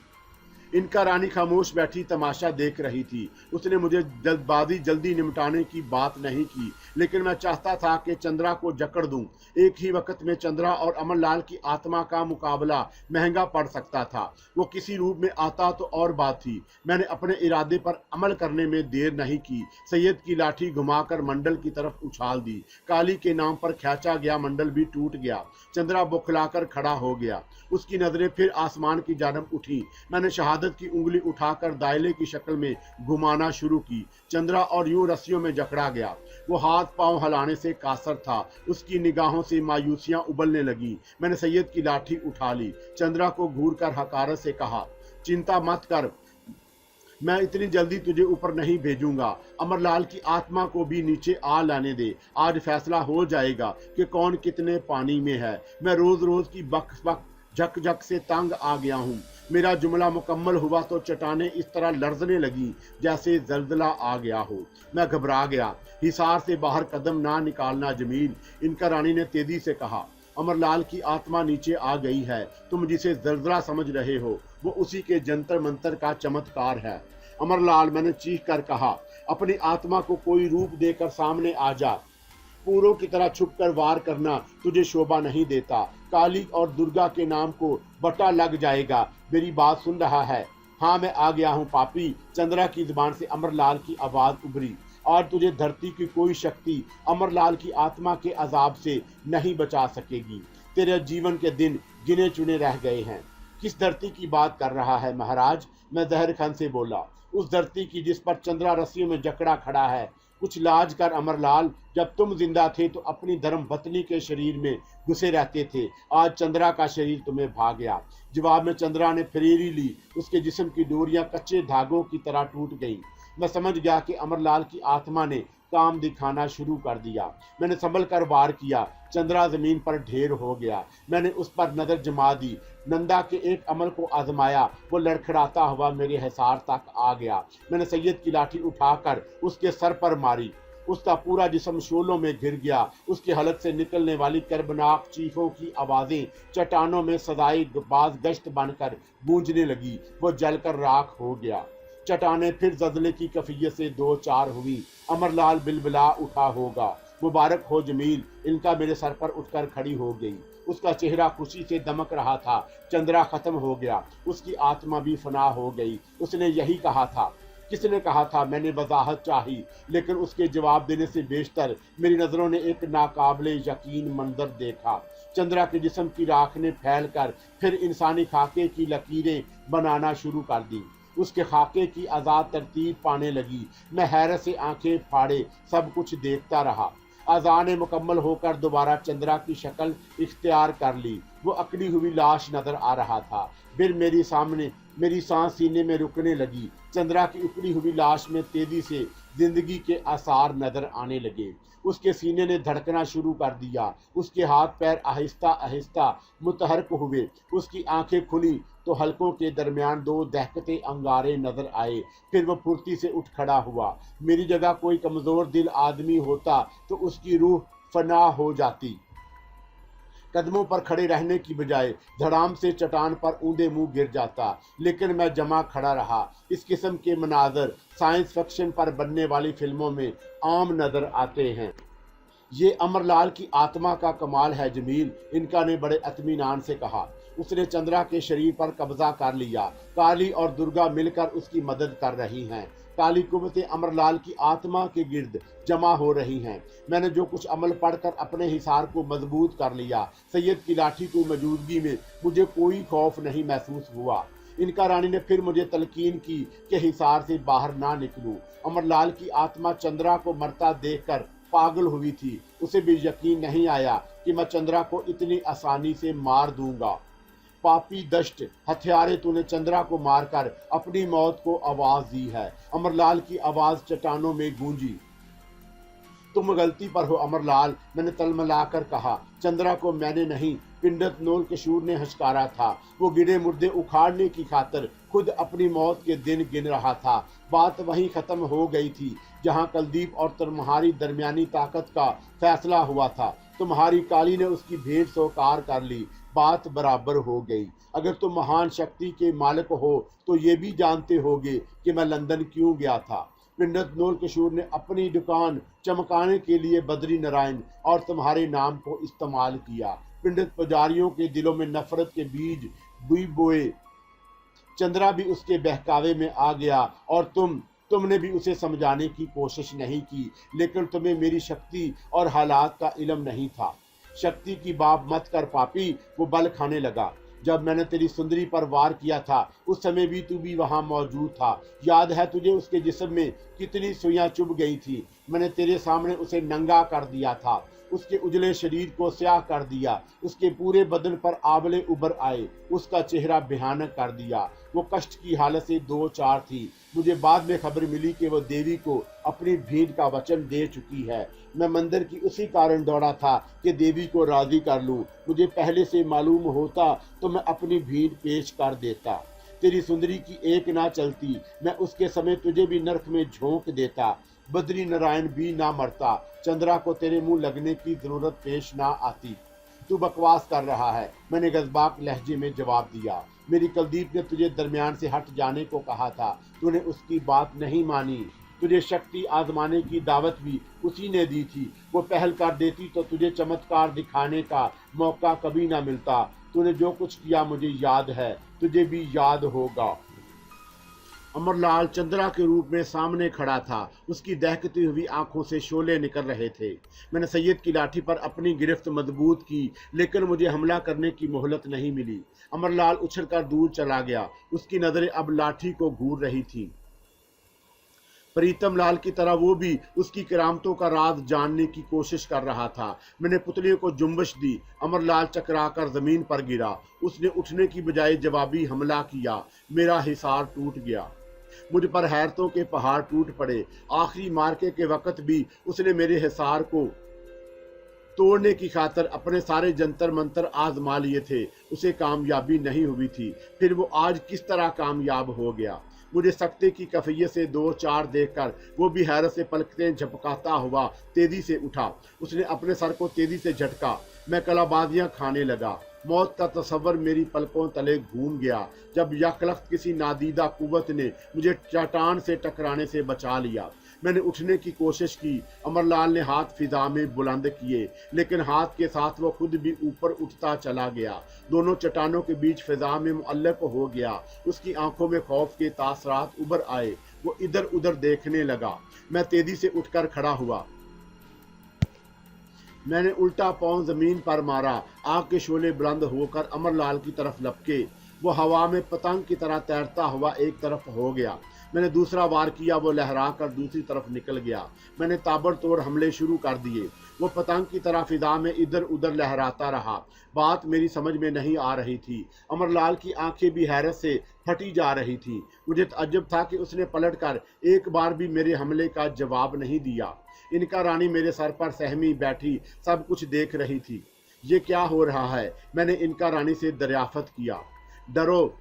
A: इनका रानी खामोश बैठी तमाशा देख रही थी। उसने मुझे जल्दबाजी जल्दी निपटाने की बात नहीं की, लेकिन मैं चाहता था कि चंद्रा को जकड़ दूं। एक ही वक्त में चंद्रा और अमरलाल की आत्मा का मुकाबला महंगा पड़ सकता था। वो किसी रूप में आता तो और बात थी। मैंने अपने इरादे पर अमल करने में देर नहीं की। सैयद की लाठी घुमाकर मंडल की तरफ उछाल दी। काली के नाम पर खींचा गया मंडल भी टूट गया। चंद्रा बौखलाकर खड़ा हो गया। उसकी नजरें फिर आसमान की जानब उठी। मैंने शहादत की उंगली उठाकर दायले की शक्ल में घुमाना शुरू की। चंद्रा और यूं रस्सियों में जकड़ा गया। वो हाथ पांव हिलाने से कासर था। उसकी निगाहों से मायूसियां उबलने लगी। मैंने सैयद की लाठी उठा ली। चंद्रा को घूर कर हकारत से कहा, चिंता मत कर, मैं इतनी जल्दी तुझे ऊपर नहीं भेजूंगा। अमरलाल की आत्मा को भी नीचे आ लाने दे। आज फैसला हो जाएगा कि कौन कितने पानी में है। मैं रोज रोज की बक बक झक झक से तंग आ गया हूँ। मेरा जुमला मुकम्मल हुआ तो चट्टानें इस तरह लर्जने लगी जैसे जल्जला आ गया हो। मैं घबरा गया। हिसार से बाहर कदम ना निकालना जमील, इनका रानी ने तेजी से कहा। अमरलाल की आत्मा नीचे आ गई है। तुम जिसे जल्जला समझ रहे हो वो उसी के जंतर मंतर का चमत्कार है। अमरलाल, मैंने चीख कर कहा, अपनी आत्मा को कोई रूप देकर सामने आ जा। पूरों की तरह छुपकर वार करना तुझे शोभा नहीं देता। काली और दुर्गा के नाम को बटा लग जाएगा। मेरी बात सुन रहा है? हाँ, मैं आ गया हूँ पापी। चंद्रा की जुबान से अमरलाल की आवाज उभरी। और तुझे धरती की कोई शक्ति अमरलाल की आत्मा के अजाब से नहीं बचा सकेगी। तेरे जीवन के दिन गिने चुने रह गए हैं। किस धरती की बात कर रहा है महाराज? मैं जहर खान से बोला। उस धरती की जिस पर चंद्रा रस्सियों में जकड़ा खड़ा है। कुछ लाज कर अमरलाल, जब तुम जिंदा थे तो अपनी धर्म पत्नी के शरीर में घुसे रहते थे। आज चंद्रा का शरीर तुम्हें भा गया। जवाब में चंद्रा ने फेरी ली। उसके जिस्म की डोरियां कच्चे धागों की तरह टूट गईं। मैं समझ गया कि अमरलाल की आत्मा ने काम दिखाना शुरू कर दिया। मैंने संभल कर वार किया। चंद्रा जमीन पर ढेर हो गया। मैंने उस पर नजर जमा दी। नंदा के एक अमल को आजमाया। वो लड़खड़ाता हुआ मेरे हिसार तक आ गया। मैंने सैयद की लाठी उठाकर उसके सर पर मारी। उसका पूरा जिस्म शोलों में घिर गया। उसकी हलक से निकलने वाली कर्बनाक चीखों की आवाजें चट्टानों में सदाई बाज गश्त बनकर गूंजने लगी। वो जलकर राख हो गया। चट्टाने फिर जजले की कफियत से दो चार हुई। अमरलाल बिलबिला उठा होगा। मुबारक हो जमील, इनका मेरे सर पर उठकर खड़ी हो गई। उसका चेहरा खुशी से दमक रहा था। चंद्रा खत्म हो गया। उसकी आत्मा भी फना हो गई। उसने यही कहा था। किसने कहा था? मैंने वजाहत चाही, लेकिन उसके जवाब देने से बेशतर मेरी नजरों ने एक नाकाबिले यकीन मंजर देखा। चंद्रा के जिस्म की राख ने फैलकर फिर इंसानी खाके की लकीरें बनाना शुरू कर दी। उसके खाके की आज़ाद तरतीब पाने लगी। मैं हैरत से आंखें फाड़े सब कुछ देखता रहा। अज़ान मुकम्मल होकर दोबारा चंद्रा की शक्ल इख्तियार कर ली। वो अकड़ी हुई लाश नजर आ रहा था। फिर मेरी सामने मेरी सांस सीने में रुकने लगी। चंद्रा की उकड़ी हुई लाश में तेजी से जिंदगी के आसार नजर आने लगे। उसके सीने ने धड़कना शुरू कर दिया। उसके हाथ पैर आहिस्ता आहिस्ता मुतहरक हुए। उसकी आंखें खुली तो हलकों के दरमियान दो दहकते अंगारे नजर आए। फिर वह फुर्ती से उठ खड़ा हुआ। मेरी जगह कोई कमजोर दिल आदमी होता तो उसकी रूह फना हो जाती। कदमों पर खड़े रहने की बजाय धड़ाम से चट्टान पर ऊंधे मुंह गिर जाता, लेकिन मैं जमा खड़ा रहा। इस किस्म के मनाजर साइंस फिक्शन पर बनने वाली फिल्मों में आम नजर आते हैं। ये अमरलाल की आत्मा का कमाल है जमील, इनका ने बड़े इत्मीनान से कहा। उसने चंद्रा के शरीर पर कब्जा कर लिया। काली और दुर्गा मिलकर उसकी मदद कर रही हैं। काली कुव्वतें अमरलाल की आत्मा के गिर्द जमा हो रही हैं। मैंने जो कुछ अमल पढ़कर अपने हिसार को मजबूत कर लिया। सैयद की लाठी की मौजूदगी में मुझे कोई खौफ नहीं महसूस हुआ। इनका रानी ने फिर मुझे तलकीन की कि हिसार से बाहर ना निकलूं। अमरलाल की आत्मा चंद्रा को मरता देखकर पागल हुई थी। उसे भी यकीन नहीं आया कि मैं चंद्रा को इतनी आसानी से मार दूंगा। पापी दष्ट हथियारे, तूने चंद्रा को मारकर अपनी मौत को आवाज दी है। अमरलाल की आवाज चट्टानों में गूंजी। तुम गलती पर हो अमरलाल, मैंने तलमलाकर कहा। चंद्रा को मैंने नहीं, पिंडत नोल कशूर ने हशकारा था। वो गिरे मुर्दे उखाड़ने की खातिर खुद अपनी मौत के दिन गिन रहा था। बात वहीं खत्म हो गई थी जहां कुलदीप और तुम्हारी दरमियानी ताकत का फैसला हुआ था। तुम्हारी काली ने उसकी भेंट स्वीकार कर ली। बात बराबर हो गई। अगर तुम महान शक्ति के मालिक हो तो ये भी जानते होगे कि मैं लंदन क्यों गया था। पिंडत नोल कशूर ने अपनी दुकान चमकाने के लिए बद्री नारायण और तुम्हारे नाम को इस्तेमाल किया। पिंडत पुजारियों के दिलों में नफरत के बीज बोए। चंद्रा भी उसके बहकावे में आ गया और तुमने भी उसे समझाने की कोशिश नहीं की, लेकिन तुम्हें मेरी शक्ति और हालात का इल्म नहीं था। शक्ति की बात मत कर पापी, वो बल खाने लगा। जब मैंने तेरी सुंदरी पर वार किया था उस समय भी तू भी वहां मौजूद था। याद है तुझे उसके जिस्म में कितनी सुइयां चुभ गई थी। मैंने तेरे सामने उसे नंगा कर दिया था, उसके उजले शरीर को स्याह कर दिया। उसके पूरे बदन पर आंवले उभर आए। उसका चेहरा भयानक कर दिया। वो कष्ट की हालत से दो चार थी। मुझे बाद में खबर मिली कि वो देवी को अपनी भेंट का वचन दे चुकी है। मैं मंदिर की उसी कारण दौड़ा था कि देवी को राजी कर लूं। मुझे पहले से मालूम होता तो मैं अपनी भेंट पेश कर देता। तेरी सुंदरी की एक ना चलती, मैं उसके समय तुझे भी नरक में झोंक देता। बद्री नारायण भी ना मरता, चंद्रा को तेरे मुंह लगने की जरूरत पेश ना आती। तू बकवास कर रहा है, मैंने गजबाक लहजे में जवाब दिया। मेरी कुलदीप ने तुझे दरमियान से हट जाने को कहा था, तूने उसकी बात नहीं मानी। तुझे शक्ति आजमाने की दावत भी उसी ने दी थी। वो पहल कर देती तो तुझे चमत्कार दिखाने का मौका कभी ना मिलता। तूने जो कुछ किया मुझे याद है, तुझे भी याद होगा। अमरलाल चंद्रा के रूप में सामने खड़ा था। उसकी दहकती हुई आंखों से शोले निकल रहे थे। मैंने सैयद की लाठी पर अपनी गिरफ्त मजबूत की, लेकिन मुझे हमला करने की मोहलत नहीं मिली। अमरलाल उछलकर दूर चला गया। उसकी नजरें अब लाठी को घूर रही थीं। प्रीतम लाल की तरह वो भी उसकी करामतों का राज जानने की कोशिश कर रहा था। मैंने पुतलियों को जुम्बश दी। अमरलाल चकराकर जमीन पर गिरा। उसने उठने की बजाय जवाबी हमला किया। मेरा हिसार टूट गया। मुझ पर हैरतों के पहाड़ टूट पड़े। आखिरी मार्के के वक्त भी उसने मेरे हिसार को तोड़ने की खातर अपने सारे जंतर मंतर आजमा लिए थे। उसे कामयाबी नहीं हुई थी। फिर वो आज किस तरह कामयाब हो गया। मुझे सख्ते की कैफियत से दो चार देखकर वो भी हैरत से पलकतें झपकाता हुआ तेजी से उठा। उसने अपने सर को तेजी से झटका। मैं कलाबाजियां खाने लगा। मौत का तस्वर मेरी पलकों तले घूम गया जब यकलख्त किसी नादीदा कुव्वत ने मुझे चट्टान से टकराने से बचा लिया। मैंने उठने की कोशिश की। अमरलाल ने हाथ फिजा में बुलंद किए, लेकिन हाथ के साथ वो खुद भी ऊपर उठता चला गया। दोनों चट्टानों के बीच फिजा में मुअल्लक हो गया। उसकी आंखों में खौफ के तासरात उभर आए। वो इधर उधर देखने लगा। मैं तेजी से उठकर खड़ा हुआ। मैंने उल्टा पांव जमीन पर मारा। आग के शोले बुलंद होकर अमरलाल की तरफ लपके। वो हवा में पतंग की तरह तैरता हुआ एक तरफ हो गया। मैंने दूसरा वार किया। वो लहरा कर दूसरी तरफ निकल गया। मैंने ताबड़तोड़ हमले शुरू कर दिए। वो पतंग की तरह फिजा में इधर उधर लहराता रहा। बात मेरी समझ में नहीं आ रही थी। अमरलाल की आंखें भी हैरत से फटी जा रही थी। मुझे तअज्जुब था कि उसने पलटकर एक बार भी मेरे हमले का जवाब नहीं दिया। इनका रानी मेरे सर पर सहमी बैठी सब कुछ देख रही थी। ये क्या हो रहा है? मैंने इनका रानी से दरियाफत किया। डरो,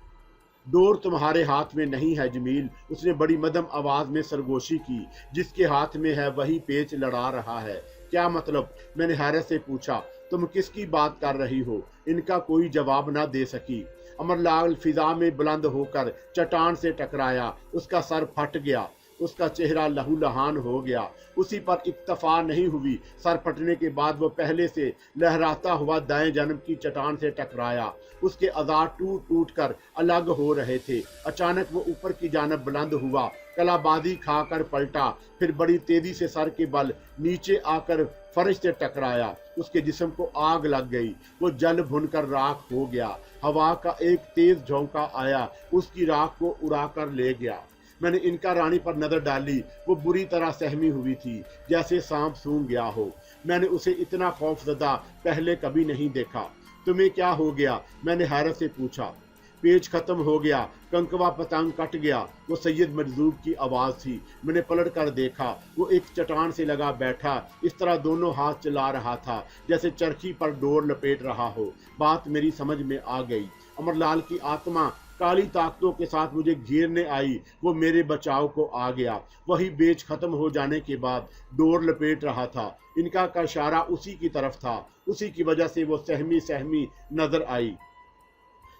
A: डोर तुम्हारे हाथ में नहीं है जमील, उसने बड़ी मदम आवाज में सरगोशी की। जिसके हाथ में है वही पेच लड़ा रहा है। क्या मतलब? मैंने हैरत से पूछा। तुम किसकी बात कर रही हो? इनका कोई जवाब न दे सकी। अमरलाल फिजा में बुलंद होकर चट्टान से टकराया। उसका सर फट गया, उसका चेहरा लहूलुहान हो गया। उसी पर इक्तफा नहीं हुई, सर फटने के बाद वो पहले से लहराता हुआ दाएं जन्म की चट्टान से टकराया। उसके अज़ा टूट टूट कर अलग हो रहे थे। अचानक वो ऊपर की जानब बुलंद हुआ, कलाबाजी खाकर पलटा, फिर बड़ी तेजी से सर के बल नीचे आकर फर्श से टकराया। उसके जिस्म को आग लग गई, वो जल भुनकर राख हो गया। हवा का एक तेज झोंका आया, उसकी राख को उड़ाकर ले गया। मैंने इनका रानी पर नजर डाली। वो बुरी तरह सहमी हुई थी, जैसे सांप सूंघ गया हो। मैंने उसे इतना खौफजदा पहले कभी नहीं देखा। तुम्हें क्या हो गया? मैंने हैरत से पूछा। पेच खत्म हो गया, कंकवा पतंग कट गया। वो सैयद मजदूब की आवाज़ थी। मैंने पलट कर देखा, वो एक चट्टान से लगा बैठा इस तरह दोनों हाथ चला रहा था जैसे चरखी पर डोर लपेट रहा हो। बात मेरी समझ में आ गई। अमरलाल की आत्मा काली ताकतों के साथ मुझे घेरने आई। वो मेरे बचाव को आ गया। वही बेच खत्म हो जाने के बाद डोर लपेट रहा था। इनका का इशारा उसी की तरफ था। उसी की वजह से वो सहमी सहमी नजर आई।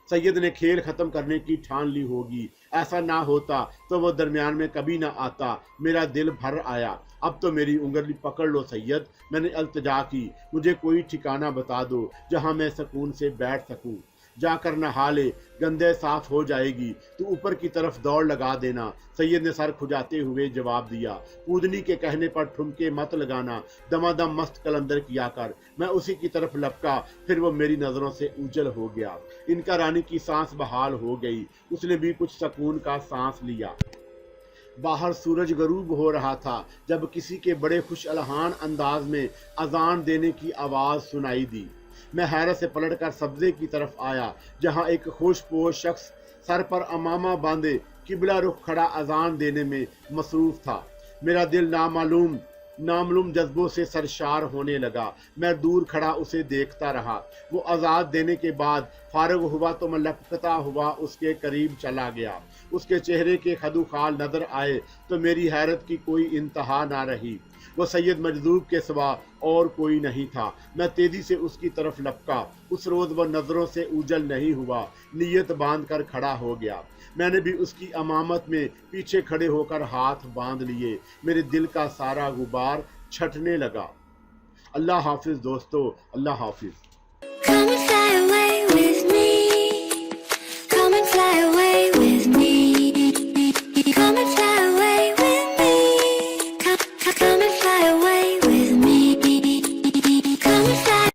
A: सैयद ने खेल खत्म करने की ठान ली होगी। ऐसा ना होता तो वो दरमियान में कभी ना आता। मेरा दिल भर आया। अब तो मेरी उंगली पकड़ लो सैयद। मैंने अल्तजा की। मुझे कोई ठिकाना बता दो जहां मैं सुकून से बैठ सकूं। जाकर नहा ले, गंदे साफ हो जाएगी। तू ऊपर की तरफ दौड़ लगा देना। सैयद ने सर खुजाते हुए जवाब दिया। पूदनी के कहने पर ठुमके मत लगाना, दमादम मस्त कलंदर किया कर। मैं उसी की तरफ लपका, फिर वो मेरी नजरों से उजल हो गया। इनका रानी की सांस बहाल हो गई। उसने भी कुछ सुकून का सांस लिया। बाहर सूरज गरूब हो रहा था जब किसी के बड़े खुश अलहान अंदाज में अजान देने की आवाज सुनाई दी। मैं हैरत से पलटकर सब्जे की तरफ आया, जहां एक खुशपोश शख्स सर पर अमामा बांधे किबला रुख खड़ा अजान देने में मसरूफ था। मेरा दिल नामालूम जज्बों से सरशार होने लगा। मैं दूर खड़ा उसे देखता रहा। वो आज़ाद देने के बाद फारग हुआ तो मैं लपकता हुआ उसके करीब चला गया। उसके चेहरे के खदुखाल नजर आए तो मेरी हैरत की कोई इंतहा ना रही। वो सैयद मजदूब के सिवा और कोई नहीं था। मैं तेजी से उसकी तरफ लपका। उस रोज वह नजरों से उजल नहीं हुआ, नीयत बांध कर खड़ा हो गया। मैंने भी उसकी अमामत में पीछे खड़े होकर हाथ बांध लिए। मेरे दिल का सारा गुबार छटने लगा। अल्लाह हाफिज दोस्तों, अल्लाह हाफिज।